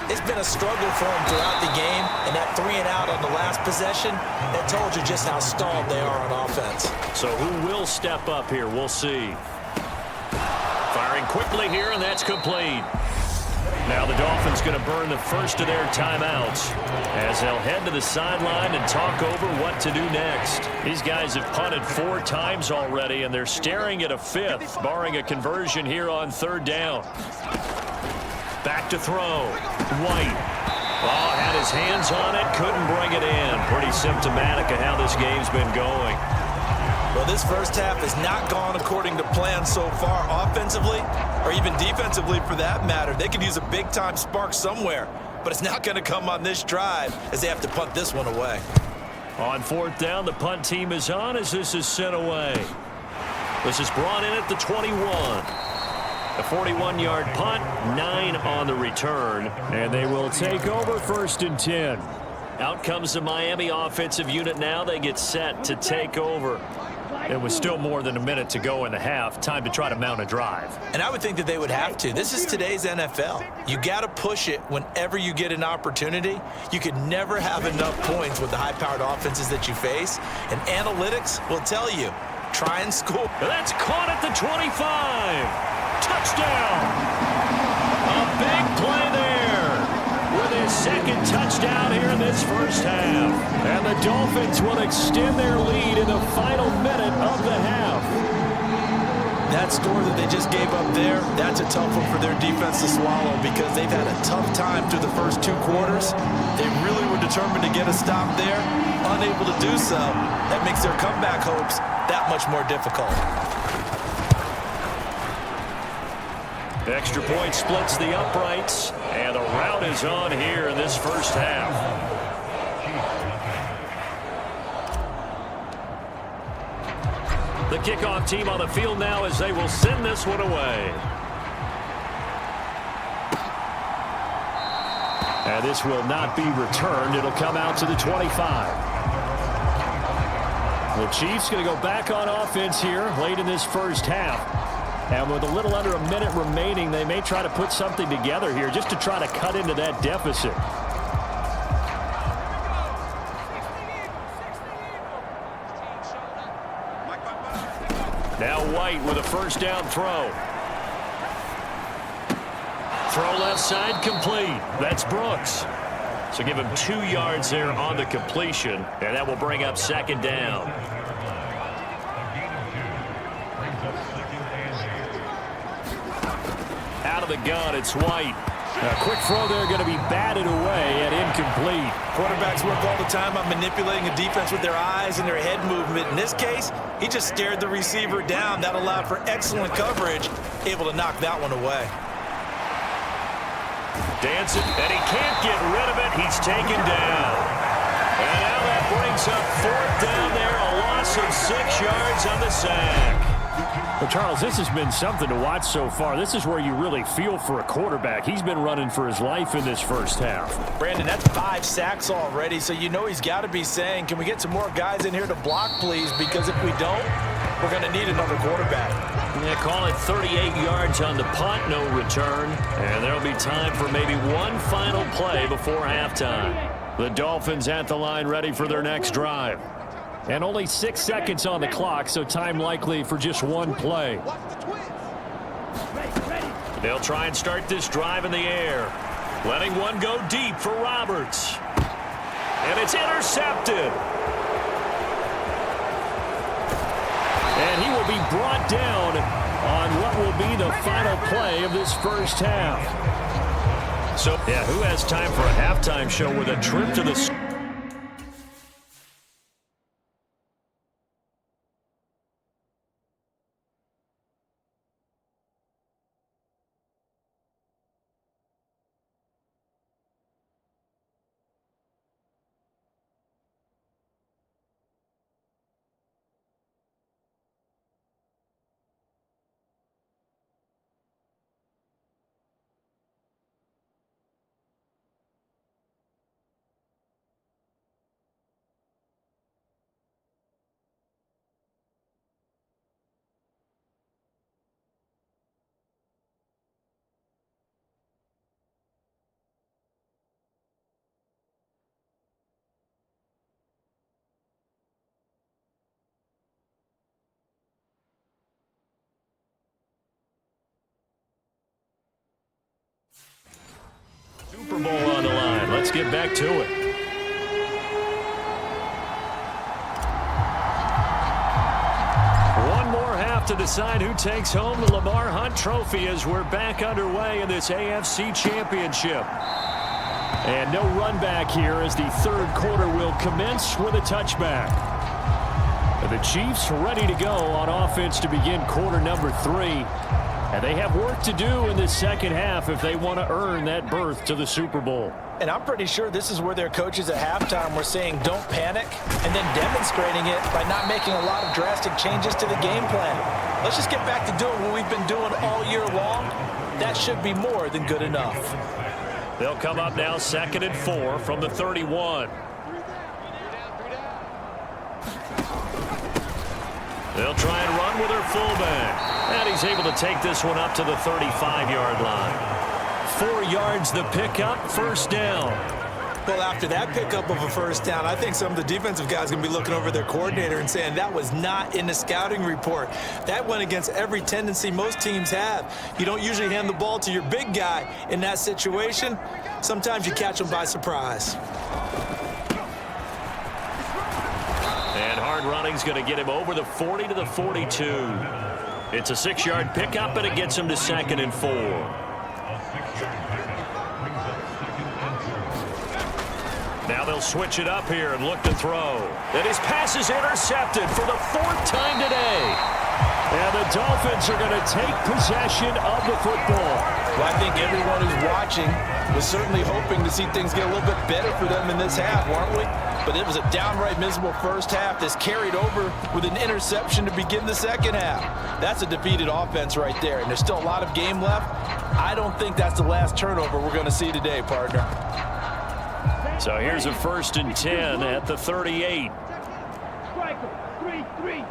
It's been a struggle for them throughout the game, and that 3 and out on the last possession, that told you just how stalled they are on offense. So who will step up here? We'll see. Firing quickly here, and that's complete. Now the Dolphins going to burn the first of their timeouts as they'll head to the sideline and talk over what to do next. These guys have punted 4 times already, and they're staring at a 5th, barring a conversion here on 3rd down. Back to throw. White. Oh, had his hands on it, couldn't bring it in. Pretty symptomatic of how this game's been going. Well, this first half has not gone according to plan so far offensively, or even defensively for that matter. They could use a big-time spark somewhere, but it's not going to come on this drive as they have to punt this one away. On 4th down, the punt team is on as this is sent away. This is brought in at the 21. A 41-yard punt, 9 on the return, and they will take over 1st and 10. Out comes the Miami offensive unit now. They get set to take over. It was still more than a minute to go in the half. Time to try to mount a drive. And I would think that they would have to. This is today's NFL. You got to push it whenever you get an opportunity. You could never have enough points with the high-powered offenses that you face. And analytics will tell you, try and score. That's caught at the 25. Touchdown. A big play there with his 2nd touchdown here in this first half. And the Dolphins will extend their lead in the final minute of the half. That score that they just gave up there, that's a tough one for their defense to swallow because they've had a tough time through the first 2 quarters. They really were determined to get a stop there, unable to do so. That makes their comeback hopes that much more difficult. Extra point splits the uprights, and the route is on here in this first half. The kickoff team on the field now as they will send this one away. And this will not be returned. It'll come out to the 25. The Chiefs going to go back on offense here late in this first half. And with a little under a minute remaining, they may try to put something together here just to try to cut into that deficit. Now White with a first down throw. Throw left side complete. That's Brooks. So give him 2 yards there on the completion, and that will bring up 2nd down. Out of the gun, it's White. A quick throw there going to be batted away and incomplete. Quarterbacks work all the time on manipulating a defense with their eyes and their head movement. In this case, he just stared the receiver down. That allowed for excellent coverage, able to knock that one away. Dancing, and he can't get rid of it. He's taken down. And now that brings up 4th down there, a loss of 6 yards on the sack. Well, Charles, this has been something to watch so far. This is where you really feel for a quarterback. He's been running for his life in this first half. Brandon, that's 5 sacks already, so you know he's got to be saying, can we get some more guys in here to block, please? Because if we don't, we're going to need another quarterback. Yeah, call it 38 yards on the punt, no return. And there'll be time for maybe one final play before halftime. The Dolphins at the line ready for their next drive. And only 6 seconds on the clock, so time likely for just one play. They'll try and start this drive in the air. Letting one go deep for Roberts. And it's intercepted. And he will be brought down on what will be the final play of this first half. So, yeah, who has time for a halftime show with a trip to the... Super Bowl on the line. Let's get back to it. One more half to decide who takes home the Lamar Hunt Trophy as we're back underway in this AFC Championship. And no run back here as the third quarter will commence with a touchback. The Chiefs ready to go on offense to begin quarter number 3. And they have work to do in this second half if they want to earn that berth to the Super Bowl. And I'm pretty sure this is where their coaches at halftime were saying don't panic and then demonstrating it by not making a lot of drastic changes to the game plan. Let's just get back to doing what we've been doing all year long. That should be more than good enough. They'll come up now 2nd and 4 from the 31. They'll try and run with their fullback. And he's able to take this one up to the 35-yard line. 4 yards the pickup, first down. Well, after that pickup of a first down, I think some of the defensive guys are going to be looking over their coordinator and saying that was not in the scouting report. That went against every tendency most teams have. You don't usually hand the ball to your big guy in that situation. Sometimes you catch them by surprise. And hard running's going to get him over the 40 to the 42. It's a 6-yard pickup, and it gets him to 2nd and 4. Now they'll switch it up here and look to throw. And his pass is intercepted for the 4th time today. And the Dolphins are going to take possession of the football. Well, I think everyone who's watching was certainly hoping to see things get a little bit better for them in this half, weren't we? But it was a downright miserable first half that's carried over with an interception to begin the second half. That's a defeated offense right there, and there's still a lot of game left. I don't think that's the last turnover we're going to see today, partner. So here's a 1st and 10 at the 38. Striker, 3-3.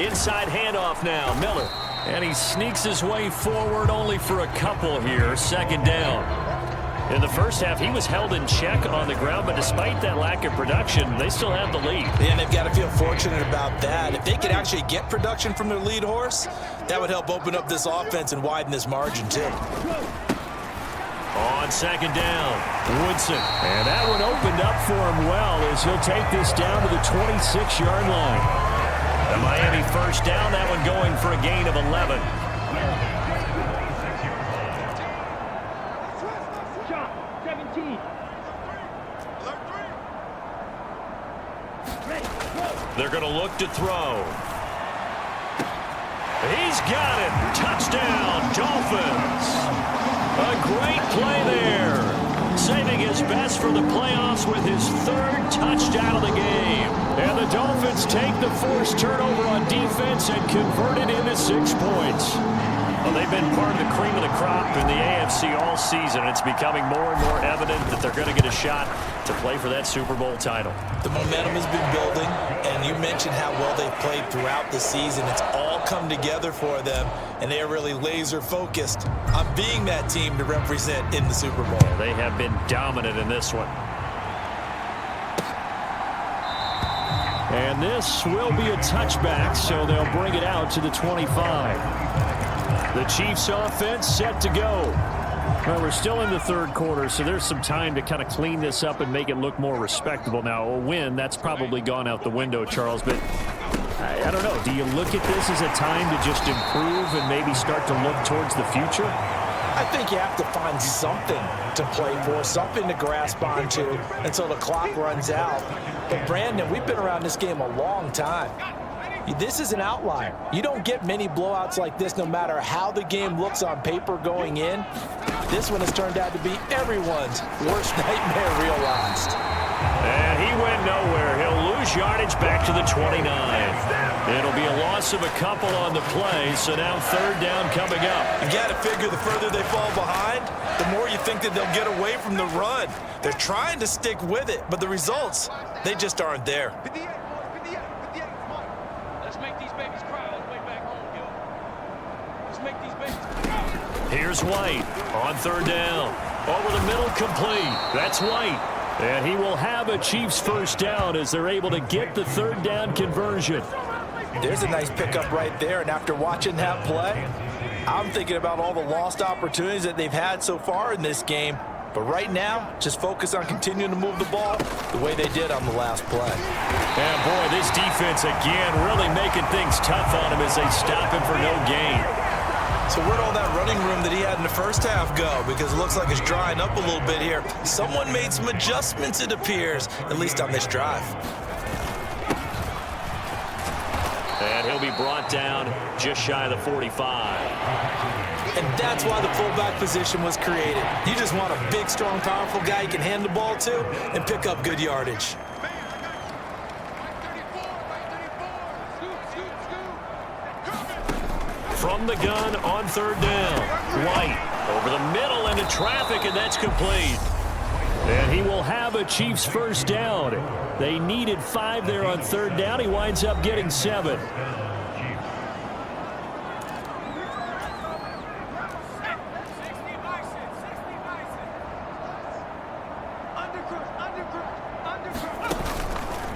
Inside handoff now, Miller. And he sneaks his way forward only for a couple here, 2nd down. In the first half, he was held in check on the ground, but despite that lack of production, they still have the lead. And they've got to feel fortunate about that. If they could actually get production from their lead horse, that would help open up this offense and widen this margin, too. On 2nd down, Woodson. And that one opened up for him well as he'll take this down to the 26-yard line. The Miami first down, that one going for a gain of 11. Shot, 17. They're going to look to throw. He's got it. Touchdown, Dolphins. A great play there. Saving his best for the playoffs with his 3rd touchdown of the game. And the Dolphins take the forced turnover on defense and convert it into 6 points. Well, they've been part of the cream of the crop in the AFC all season. It's becoming more and more evident that they're going to get a shot to play for that Super Bowl title. The momentum has been building, and you mentioned how well they've played throughout the season. It's all come together for them, and they are really laser-focused on being that team to represent in the Super Bowl. They have been dominant in this one. And this will be a touchback, so they'll bring it out to the 25. The Chiefs offense set to go. Well, we're still in the third quarter, so there's some time to kind of clean this up and make it look more respectable. Now, a win, that's probably gone out the window, Charles, but I don't know. Do you look at this as a time to just improve and maybe start to look towards the future? I think you have to find something to play for, something to grasp onto until the clock runs out. But, Brandon, we've been around this game a long time. This is an outlier. You don't get many blowouts like this no matter how the game looks on paper going in. This one has turned out to be everyone's worst nightmare realized. And he went nowhere. He'll lose yardage back to the 29. It'll be a loss of a couple on the play, so now third down coming up. You got to figure the further they fall behind, the more you think that they'll get away from the run. They're trying to stick with it, but the results, they just aren't there. Here's White on third down. Over the middle, complete. That's White. And he will have a Chiefs first down as they're able to get the third down conversion. There's a nice pickup right there, and after watching that play, I'm thinking about all the lost opportunities that they've had so far in this game. But right now, just focus on continuing to move the ball the way they did on the last play. And boy, this defense again really making things tough on him as they stop him for no gain. So where'd all that running room that he had in the first half go? Because it looks like it's drying up a little bit here. Someone made some adjustments, it appears, at least on this drive. And he'll be brought down just shy of the 45. And that's why the fullback position was created. You just want a big, strong, powerful guy you can hand the ball to and pick up good yardage. From the gun on third down. White over the middle into traffic, and that's complete. And he will have a Chiefs first down. They needed 5 there on third down. He winds up getting 7.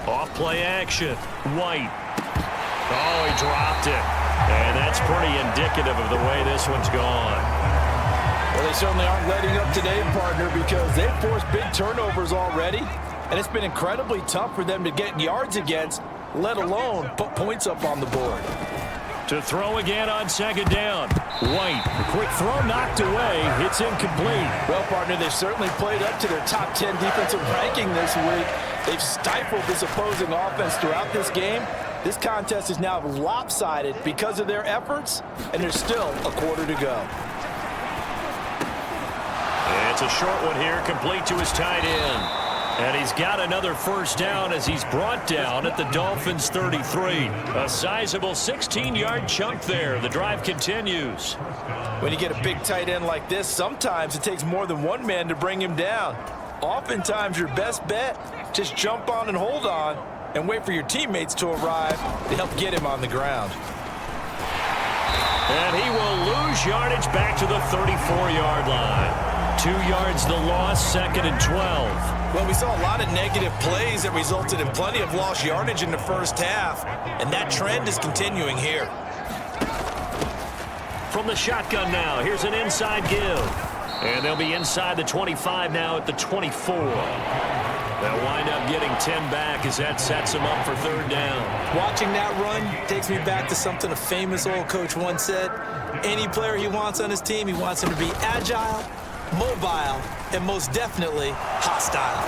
Off play action. White. Oh, he dropped it. And that's pretty indicative of the way this one's gone. Well, they certainly aren't letting up today, partner, because they've forced big turnovers already, and it's been incredibly tough for them to get yards against, let alone put points up on the board. To throw again on second down. White, the quick throw knocked away. It's incomplete. Well, partner, they've certainly played up to their top 10 defensive ranking this week. They've stifled this opposing offense throughout this game. This contest is now lopsided because of their efforts, and there's still a quarter to go. It's a short one here, complete to his tight end. And he's got another first down as he's brought down at the Dolphins' 33. A sizable 16-yard chunk there. The drive continues. When you get a big tight end like this, sometimes it takes more than one man to bring him down. Oftentimes, your best bet, just jump on and hold on and wait for your teammates to arrive to help get him on the ground. And he will lose yardage back to the 34-yard line. 2 yards the loss, 2nd and 12. Well, we saw a lot of negative plays that resulted in plenty of lost yardage in the first half, and that trend is continuing here. From the shotgun now, here's an inside give. And they'll be inside the 25 now at the 24. They'll wind up getting 10 back as that sets them up for third down. Watching that run takes me back to something a famous old coach once said. Any player he wants on his team, he wants him to be agile, mobile, and most definitely hostile.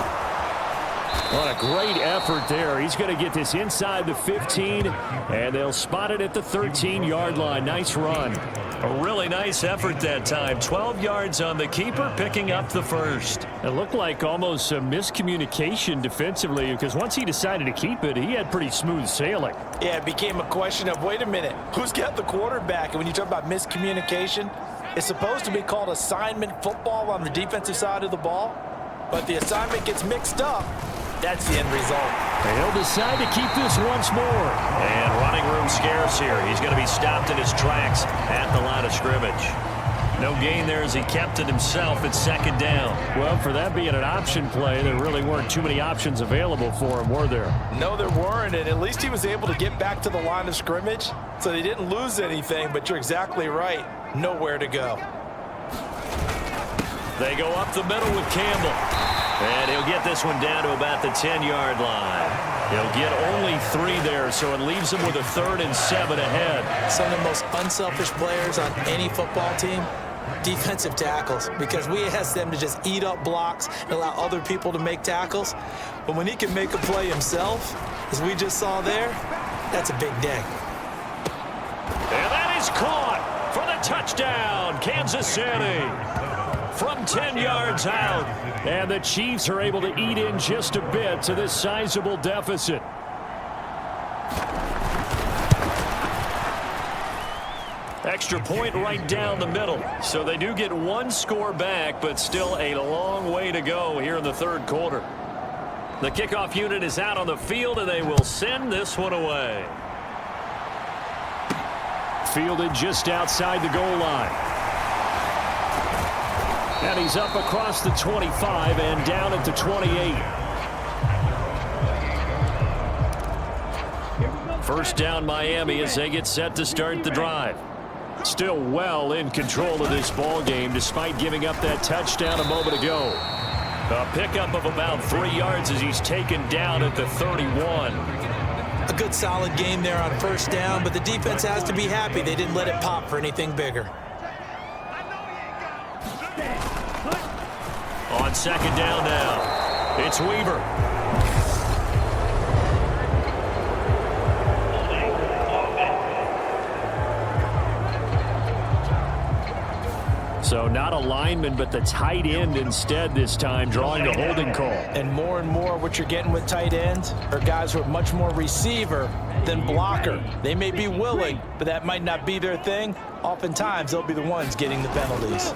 What a great effort there. He's going to get this inside the 15, and they'll spot it at the 13-yard line. Nice run. A really nice effort that time. 12 yards on the keeper, picking up the first. It looked like almost some miscommunication defensively, because once he decided to keep it, he had pretty smooth sailing. Yeah, it became a question of, wait a minute, who's got the quarterback? And when you talk about miscommunication, it's supposed to be called assignment football on the defensive side of the ball, but the assignment gets mixed up. That's the end result. And he'll decide to keep this once more. And running room scarce here. He's going to be stopped in his tracks at the line of scrimmage. No gain there as he kept it himself at second down. Well, for that being an option play, there really weren't too many options available for him, were there? No, there weren't, and at least he was able to get back to the line of scrimmage, so they didn't lose anything, but you're exactly right. Nowhere to go. They go up the middle with Campbell. And he'll get this one down to about the 10-yard line. He'll get only 3 there, so it leaves him with a 3rd and 7 ahead. Some of the most unselfish players on any football team, defensive tackles, because we ask them to just eat up blocks and allow other people to make tackles. But when he can make a play himself, as we just saw there, that's a big day. And that is caught for the touchdown, Kansas City. From 10 yards out. And the Chiefs are able to eat in just a bit to this sizable deficit. Extra point right down the middle. So they do get 1 score back, but still a long way to go here in the 3rd quarter. The kickoff unit is out on the field, and they will send this one away. Fielded just outside the goal line. And he's up across the 25 and down at the 28. First down Miami as they get set to start the drive. Still well in control of this ball game despite giving up that touchdown a moment ago. A pickup of about 3 yards as he's taken down at the 31. A good solid game there on first down, but the defense has to be happy they didn't let it pop for anything bigger. On second down now, it's Weaver. So not a lineman, but the tight end instead this time, drawing the holding call. And more what you're getting with tight ends are guys who are much more receiver than blocker. They may be willing, but that might not be their thing. Oftentimes, they'll be the ones getting the penalties.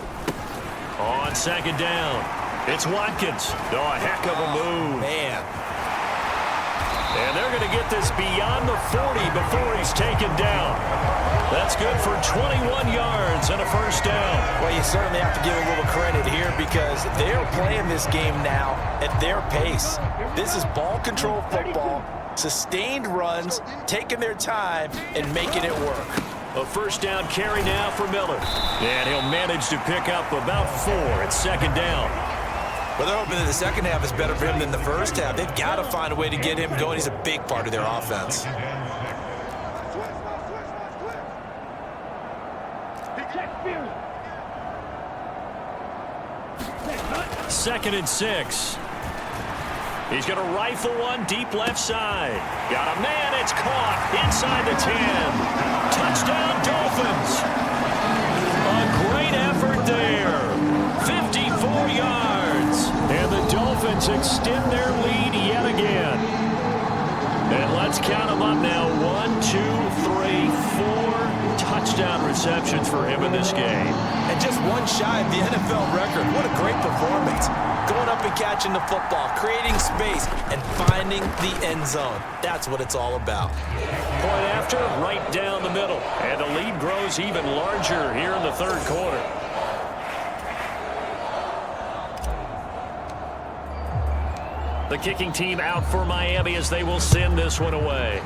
On second down, it's Watkins. Oh, a heck of a move. Man. And they're going to get this beyond the 40 before he's taken down. That's good for 21 yards and a first down. Well, you certainly have to give a little credit here because they're playing this game now at their pace. This is ball control football, sustained runs, taking their time and making it work. A first down carry now for Miller. And he'll manage to pick up about 4 at second down. Well, they're hoping that the second half is better for him than the first half. They've got to find a way to get him going. He's a big part of their offense. Second and 6. He's going to rifle one deep left side. Got a man. It's caught inside the 10. Touchdown, Dolphins. A great effort there. 54 yards. And the Dolphins extend their lead yet again. And let's count them up now. 1, 2, 3, 4 touchdown receptions for him in this game. And just one shy of the NFL record. What a great performance. Going up and catching the football, creating space, and finding the end zone. That's what it's all about. Point after, right down the middle. And the lead grows even larger here in the 3rd quarter. The kicking team out for Miami as they will send this one away.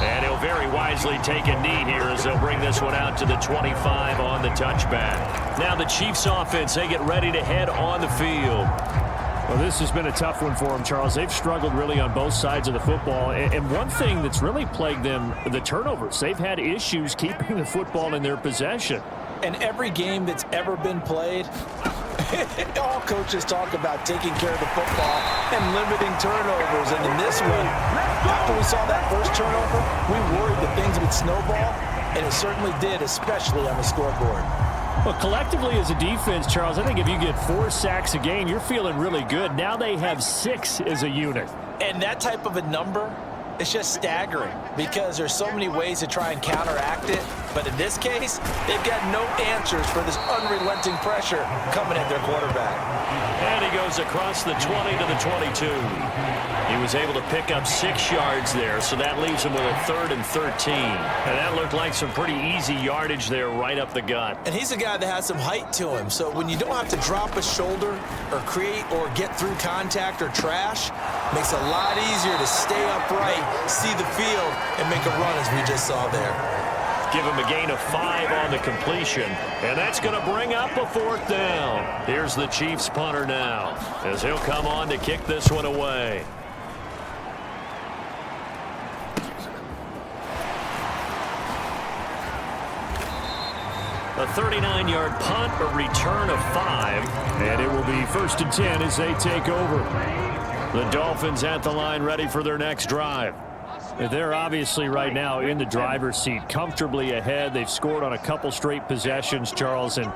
And he'll very wisely take a knee here as they'll bring this one out to the 25 on the touchback. Now the Chiefs offense, they get ready to head on the field. Well, this has been a tough one for them, Charles. They've struggled really on both sides of the football. And one thing that's really plagued them, the turnovers. They've had issues keeping the football in their possession. And every game that's ever been played, All coaches talk about taking care of the football and limiting turnovers. And in this one, after we saw that first turnover, we worried that things would snowball, and it certainly did, especially on the scoreboard. Well, collectively as a defense, Charles, I think if you get 4 sacks a game, you're feeling really good. Now they have 6 as a unit. And that type of a number, it's just staggering because there's so many ways to try and counteract it. But in this case, they've got no answers for this unrelenting pressure coming at their quarterback. And he goes across the 20 to the 22. He was able to pick up 6 yards there, so that leaves him with a 3rd and 13. And that looked like some pretty easy yardage there right up the gut. And he's a guy that has some height to him. So when you don't have to drop a shoulder or create or get through contact or trash, makes it a lot easier to stay upright, see the field, and make a run as we just saw there. Give him a gain of 5 on the completion, and that's going to bring up a 4th down. Here's the Chiefs punter now, as he'll come on to kick this one away. A 39-yard punt, a return of 5. And it will be 1st and 10 as they take over. The Dolphins at the line ready for their next drive. They're obviously right now in the driver's seat, comfortably ahead. They've scored on a couple straight possessions, Charles. And,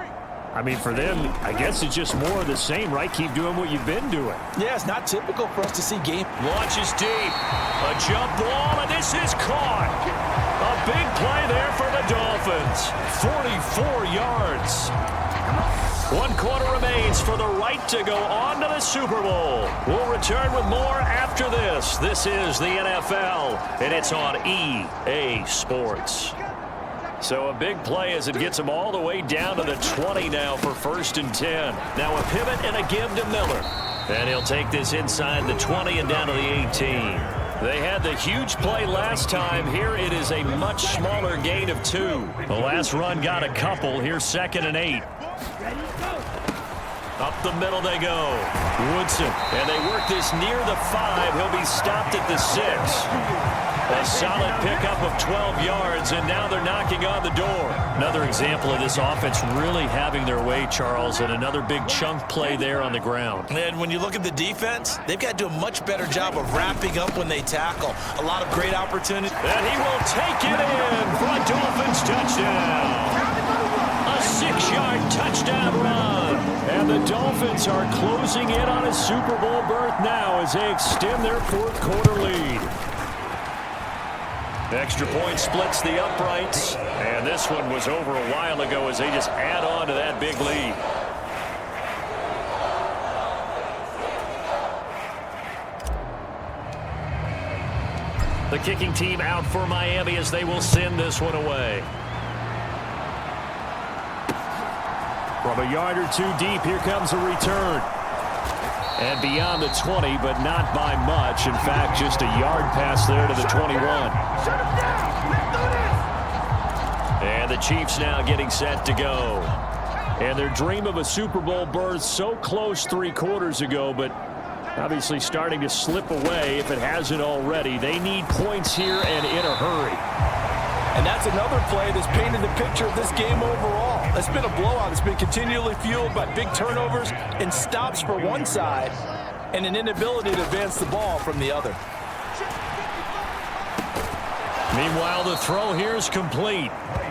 I mean, for them, I guess it's just more of the same, right? Keep doing what you've been doing. Yeah, it's not typical for us to see game. Launches deep. A jump ball, and this is caught. A big play there for the Dolphins. 44 yards. 1 quarter remains for the right to go on to the Super Bowl. We'll return with more after this. This is the NFL, and it's on EA Sports. So a big play as it gets them all the way down to the 20 now for 1st and 10. Now a pivot and a give to Miller. And he'll take this inside the 20 and down to the 18. They had the huge play last time. Here it is a much smaller gain of 2. The last run got a couple. Here's 2nd and 8. Up the middle they go. Woodson. And they work this near the 5. He'll be stopped at the 6. A solid pickup of 12 yards, and now they're knocking on the door. Another example of this offense really having their way, Charles, and another big chunk play there on the ground. And when you look at the defense, they've got to do a much better job of wrapping up when they tackle. A lot of great opportunities. And he will take it in for a Dolphins touchdown. A 6-yard touchdown run. And the Dolphins are closing in on a Super Bowl berth now as they extend their 4th quarter lead. Extra point splits the uprights. And this one was over a while ago as they just add on to that big lead. The kicking team out for Miami as they will send this one away. From a yard or 2 deep, here comes a return. And beyond the 20, but not by much. In fact, just a yard pass there to the 21. And the Chiefs now getting set to go. And their dream of a Super Bowl berth so close 3 quarters ago, but obviously starting to slip away if it hasn't already. They need points here and in a hurry. And that's another play that's painted the picture of this game overall. It's been a blowout. It's been continually fueled by big turnovers and stops for one side and an inability to advance the ball from the other. Meanwhile, the throw here is complete.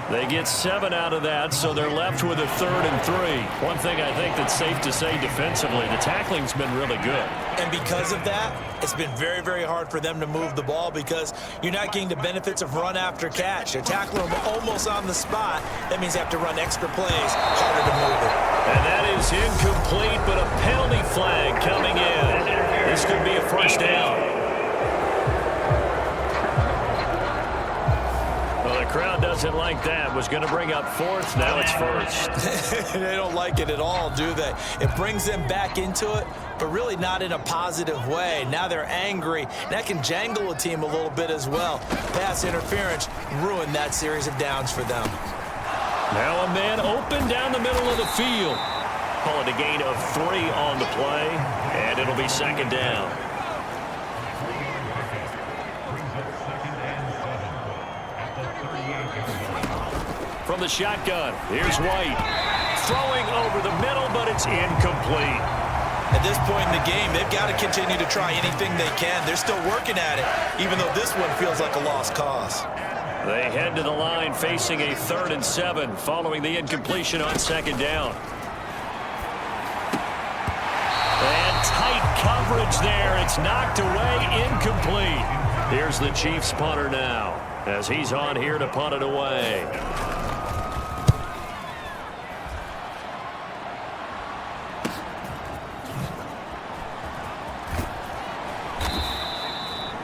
They get 7 out of that, so they're left with a 3rd and 3. One thing I think that's safe to say defensively, the tackling's been really good. And because of that, it's been very, very hard for them to move the ball because you're not getting the benefits of run after catch. They're tackling them almost on the spot. That means they have to run extra plays, harder to move it. And that is incomplete, but a penalty flag coming in. This could be a 1st down. Crowd doesn't like that. Was going to bring up 4th. Now it's 1st. They don't like it at all, do they? It brings them back into it, but really not in a positive way. Now they're angry. That can jangle a team a little bit as well. Pass interference ruined that series of downs for them. Now a man open down the middle of the field. Call it a gain of 3 on the play, and it'll be 2nd down. From the shotgun, here's White. throwing over the middle, but it's incomplete. At this point in the game, they've got to continue to try anything they can. They're still working at it, even though this one feels like a lost cause. They head to the line facing a 3rd and 7 following the incompletion on 2nd down. And tight coverage there. It's knocked away, incomplete. Here's the Chiefs punter now as he's on here to punt it away.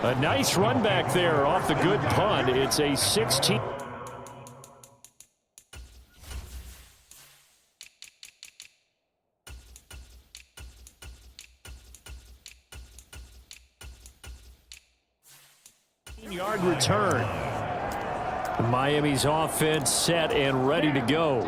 A nice run back there off the good punt. It's a 16. Yard return. Miami's offense set and ready to go.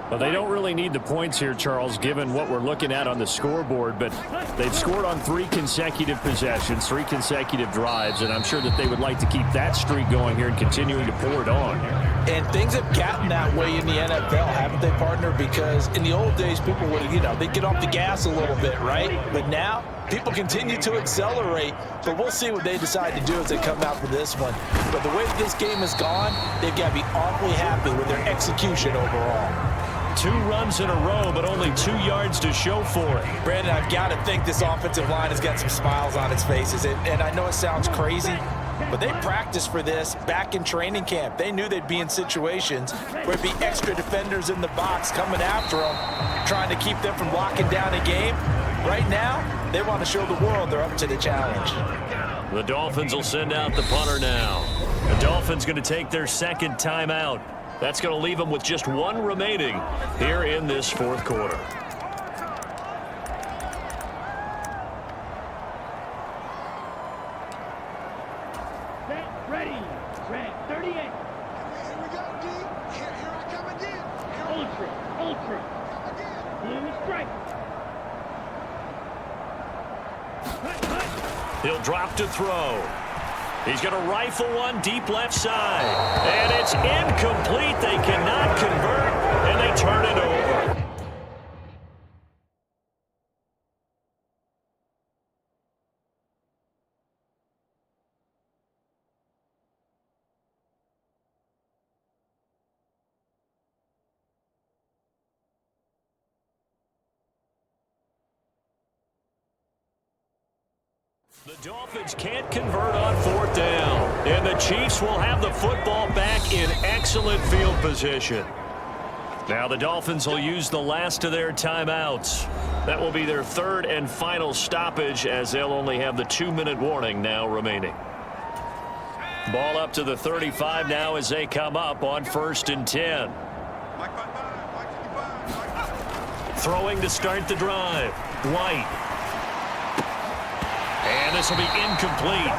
Well, they don't really need the points here, Charles, given what we're looking at on the scoreboard, but they've scored on 3 consecutive possessions, 3 consecutive drives, and I'm sure that they would like to keep that streak going here and continuing to pour it on. And things have gotten that way in the NFL, haven't they, partner? Because in the old days, people would, they'd get off the gas a little bit, right? But now, people continue to accelerate, but we'll see what they decide to do as they come out for this one. But the way that this game has gone, they've got to be awfully happy with their execution overall. 2 runs in a row, but only 2 yards to show for it. Brandon, I've got to think this offensive line has got some smiles on its faces. And I know it sounds crazy, but they practiced for this back in training camp. They knew they'd be in situations where there'd be extra defenders in the box coming after them, trying to keep them from locking down a game. Right now, they want to show the world they're up to the challenge. The Dolphins will send out the punter now. The Dolphins going to take their 2nd timeout. That's going to leave them with just 1 remaining here in this 4th quarter. Set, ready. Red 38. Here we go, D. Here I come again. Ultra. Blue strike. He'll drop to throw. He's going to rifle one deep left side. And it's incomplete. They cannot convert, and they turn it over. The Dolphins can't convert on 4th down, and the Chiefs will have the football back in excellent field position. Now the Dolphins will use the last of their timeouts. That will be their 3rd and final stoppage, as they'll only have the 2-minute warning now remaining. Ball up to the 35 now as they come up on 1st and 10. Throwing to start the drive. White. And this will be incomplete.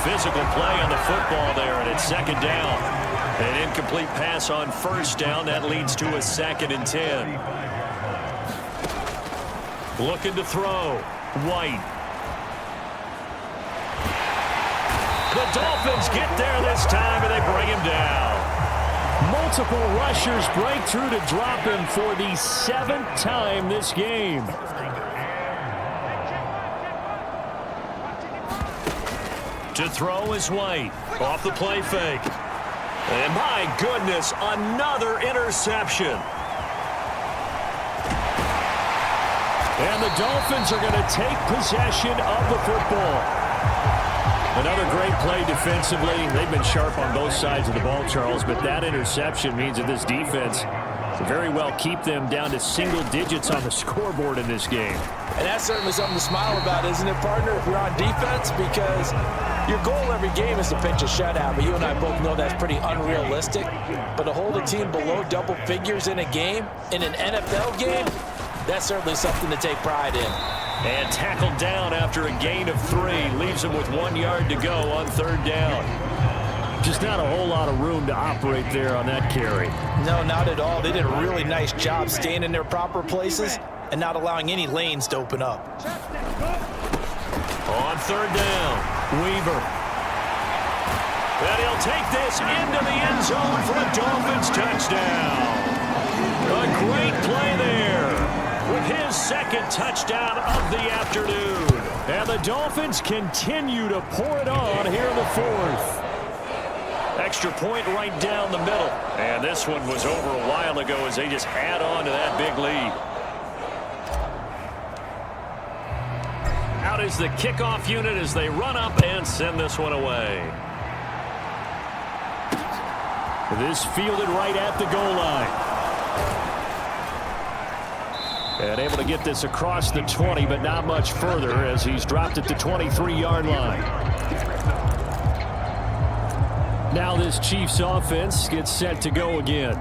Physical play on the football there, and it's 2nd down. An incomplete pass on 1st down. That leads to a 2nd and 10. Looking to throw. White. The Dolphins get there this time, and they bring him down. Multiple rushers break through to drop him for the 7th time this game. To throw is White. Off the play fake. And my goodness, another interception. And the Dolphins are going to take possession of the football. Another great play defensively. They've been sharp on both sides of the ball, Charles, but that interception means that this defense will very well keep them down to single digits on the scoreboard in this game. And that's certainly something to smile about, isn't it, partner, if you're on defense? Because your goal every game is to pitch a shutout, but you and I both know that's pretty unrealistic. But to hold a team below double figures in a game, in an NFL game, that's certainly something to take pride in. And tackled down after a gain of 3. Leaves him with 1 yard to go on 3rd down. Just not a whole lot of room to operate there on that carry. No, not at all. They did a really nice job staying in their proper places and not allowing any lanes to open up. On 3rd down, Weaver. And he'll take this into the end zone for a Dolphins touchdown. A great play there with his second touchdown of the afternoon. And the Dolphins continue to pour it on here in the fourth. Extra point right down the middle. And this one was over a while ago as they just add on to that big lead. Out is the kickoff unit as they run up and send this one away. This fielded right at the goal line. And able to get this across the 20, but not much further as he's dropped at the 23-yard line. Now this Chiefs offense gets set to go again.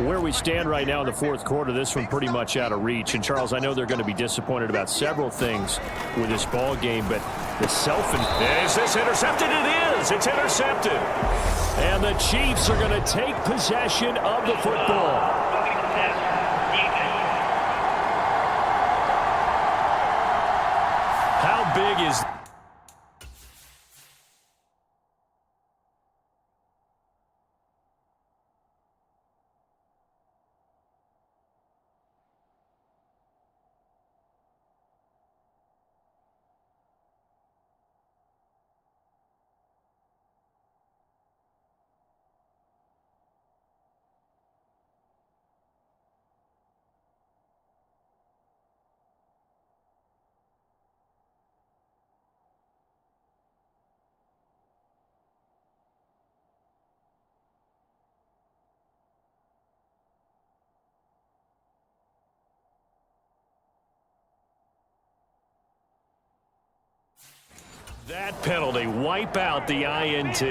Where we stand right now in the fourth quarter, this one pretty much out of reach. And, Charles, I know they're going to be disappointed about several things with this ball game, but the Is this intercepted? It is. It's intercepted. And the Chiefs are going to take possession of the football. How big is... That penalty wipe out the INT.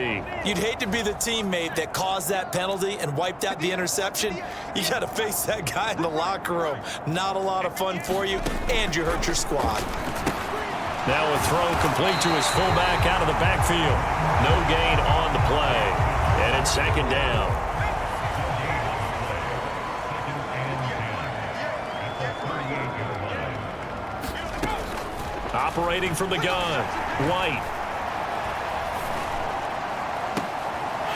You'd hate to be the teammate that caused that penalty and wiped out the interception. You got to face that guy in the locker room. Not a lot of fun for you, and you hurt your squad. Now a throw complete to his fullback out of the backfield. No gain on the play. And it's second down. Operating from the gun, White.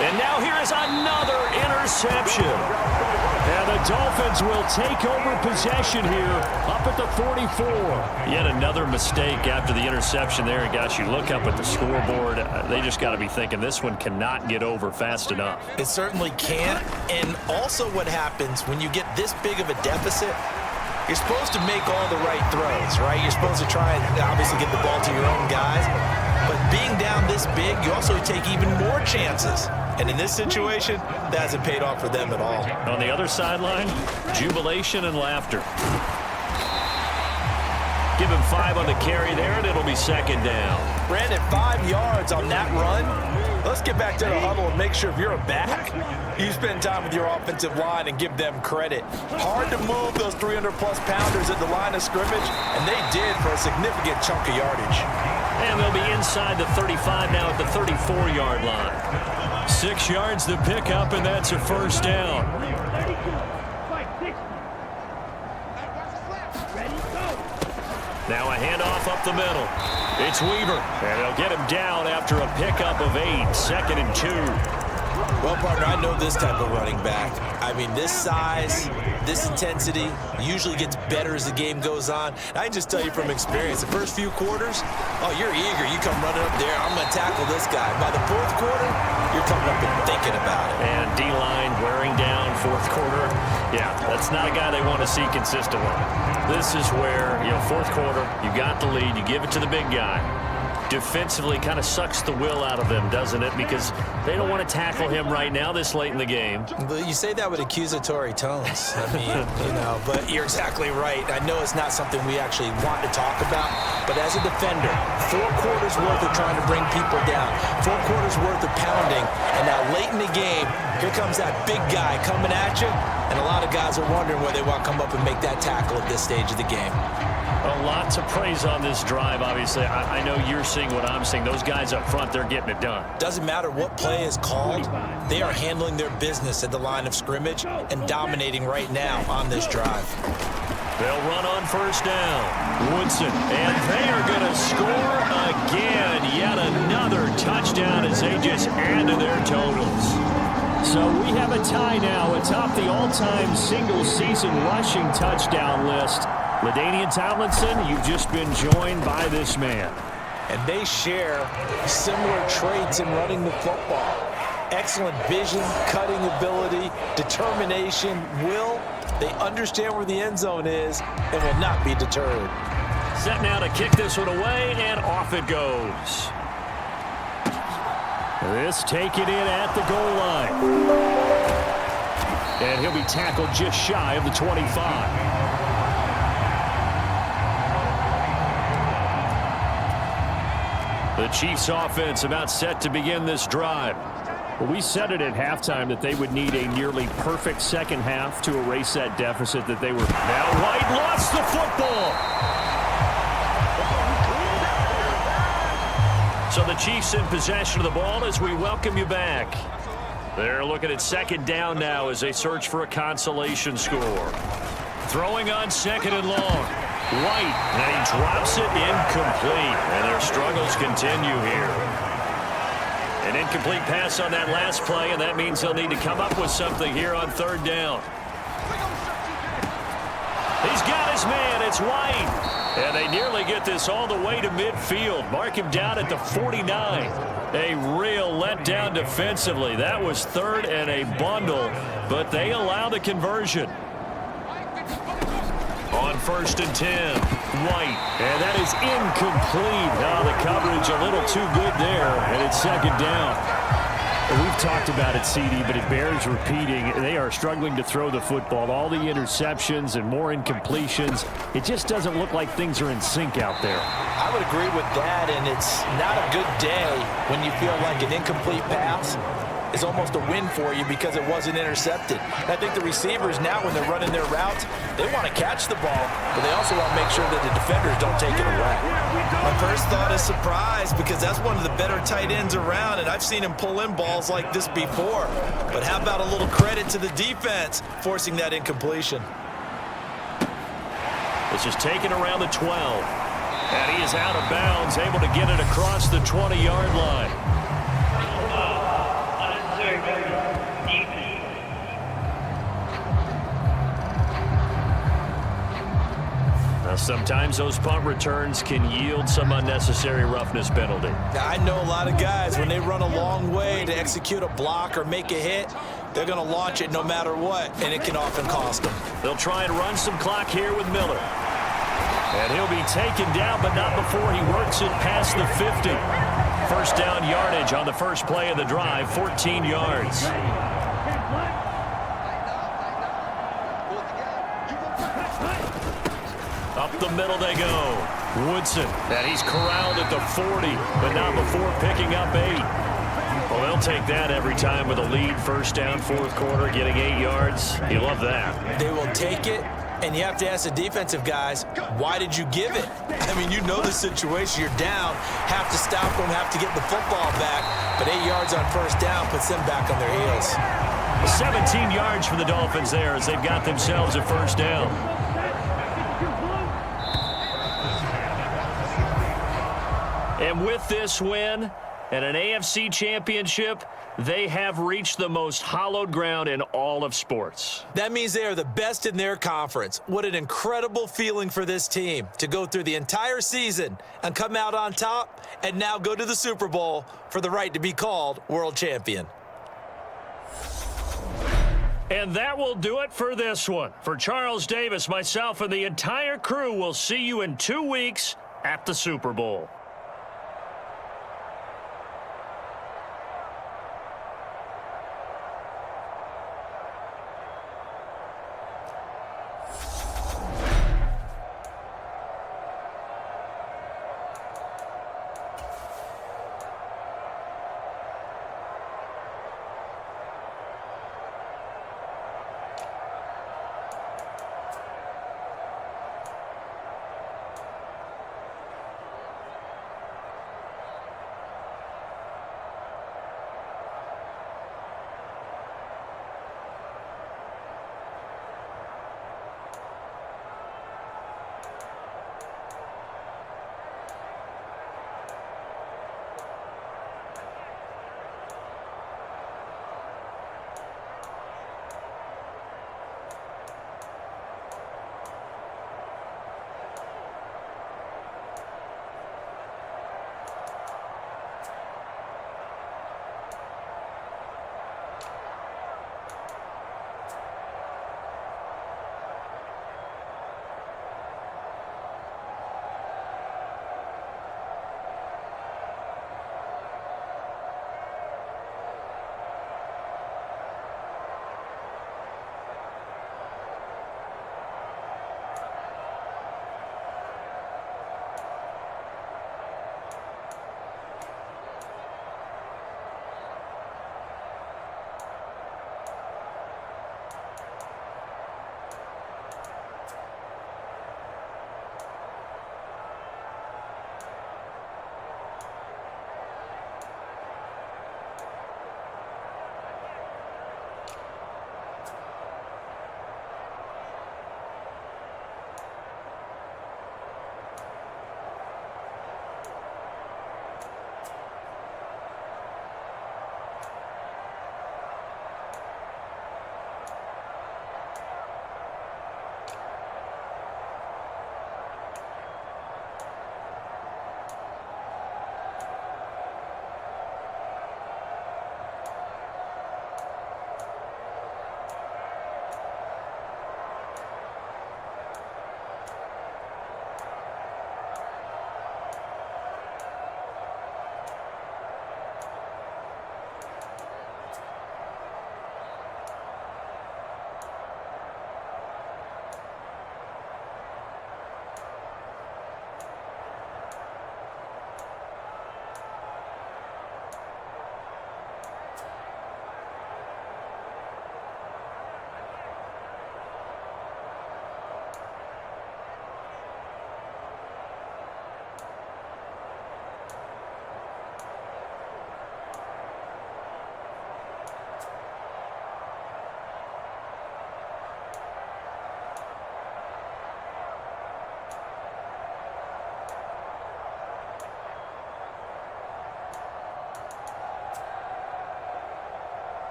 And now here is another interception. And the Dolphins will take over possession here up at the 44. Yet another mistake after the interception there. And, gosh, you look up at the scoreboard. They just got to be thinking this one cannot get over fast enough. It certainly can't. And also what happens when you get this big of a deficit, you're supposed to make all the right throws, right? You're supposed to try and obviously get the ball to your own guys. But being down this big, you also take even more chances. And in this situation, that hasn't paid off for them at all. On the other sideline, jubilation and laughter. Give him 5 on the carry there, and it'll be second down. Ran it 5 yards on that run. Let's get back to the huddle and make sure if you're a back, you spend time with your offensive line and give them credit. Hard to move those 300-plus pounders at the line of scrimmage, and they did for a significant chunk of yardage. And they'll be inside the 35 now at the 34-yard line. 6 yards to pick up, and that's a first down. 32, 560. Ready, go. Now a handoff up the middle. It's Weaver, and they'll get him down after a pickup of 8, second and 2. Well, partner, I know this type of running back. I mean, this size, this intensity usually gets better as the game goes on. I can just tell you from experience, the first few quarters, oh, you're eager. You come running up there, I'm going to tackle this guy. By the fourth quarter, you're coming up and thinking about it. And D-line wearing down fourth quarter. Yeah, that's not a guy they want to see consistently. This is where, fourth quarter, you got the lead, you give it to the big guy. Defensively kind of sucks the will out of them, doesn't it? Because they don't want to tackle him right now this late in the game. But you say that with accusatory tones. I mean, but you're exactly right. I know it's not something we actually want to talk about, but as a defender, 4 quarters worth of trying to bring people down, 4 quarters worth of pounding, and now late in the game, here comes that big guy coming at you, and a lot of guys are wondering whether they want to come up and make that tackle at this stage of the game. A lot to praise on this drive, obviously. I know you're seeing what I'm seeing. Those guys up front, they're getting it done. Doesn't matter what play is called. They are handling their business at the line of scrimmage and dominating right now on this drive. They'll run on first down. Woodson, and they are going to score again. Yet another touchdown as they just add to their totals. So we have a tie now atop the all-time single-season rushing touchdown list. LaDainian Tomlinson, you've just been joined by this man. And they share similar traits in running the football. Excellent vision, cutting ability, determination, will. They understand where the end zone is and will not be deterred. Set now to kick this one away, and off it goes. This taken in at the goal line. And he'll be tackled just shy of the 25. The Chiefs offense about set to begin this drive. Well, we said it at halftime that they would need a nearly perfect second half to erase that deficit that they were. Now White lost the football. So the Chiefs in possession of the ball as we welcome you back. They're looking at second down now as they search for a consolation score. Throwing on second and long. White, and he drops it incomplete, and their struggles continue here. An incomplete pass on that last play, and that means they'll need to come up with something here on third down. He's got his man, it's White. And they nearly get this all the way to midfield. Mark him down at the 49. A real letdown defensively. That was third and a bundle, but they allow the conversion. On 1st and 10, White. And that is incomplete. Now the coverage a little too good there, and it's second down. We've talked about it, CD, but it bears repeating. They are struggling to throw the football. All the interceptions and more incompletions. It just doesn't look like things are in sync out there. I would agree with that, and it's not a good day when you feel like an incomplete pass is almost a win for you because it wasn't intercepted. I think the receivers now, when they're running their routes, they want to catch the ball, but they also want to make sure that the defenders don't take it away. My first thought is surprise because that's one of the better tight ends around, and I've seen him pull in balls like this before. But how about a little credit to the defense forcing that incompletion? This is taken around the 12. And he is out of bounds, able to get it across the 20-yard line. Now, sometimes those punt returns can yield some unnecessary roughness penalty. Now, I know a lot of guys, when they run a long way to execute a block or make a hit, they're going to launch it no matter what, and it can often cost them. They'll try and run some clock here with Miller. And he'll be taken down, but not before he works it past the 50. First down yardage on the first play of the drive, 14 yards. Up the middle they go. Woodson, and he's corralled at the 40, but not before picking up 8. Well, they'll take that every time with a lead. First down, fourth quarter, getting 8 yards. You love that. They will take it, and you have to ask the defensive guys, why did you give it? I mean, you know the situation. You're down, have to stop them, have to get the football back, but 8 yards on first down puts them back on their heels. 17 yards for the Dolphins there as they've got themselves a first down. And with this win and an AFC Championship, they have reached the most hallowed ground in all of sports. That means they are the best in their conference. What an incredible feeling for this team to go through the entire season and come out on top and now go to the Super Bowl for the right to be called world champion. And that will do it for this one. For Charles Davis, myself, and the entire crew, we'll see you in 2 weeks at the Super Bowl.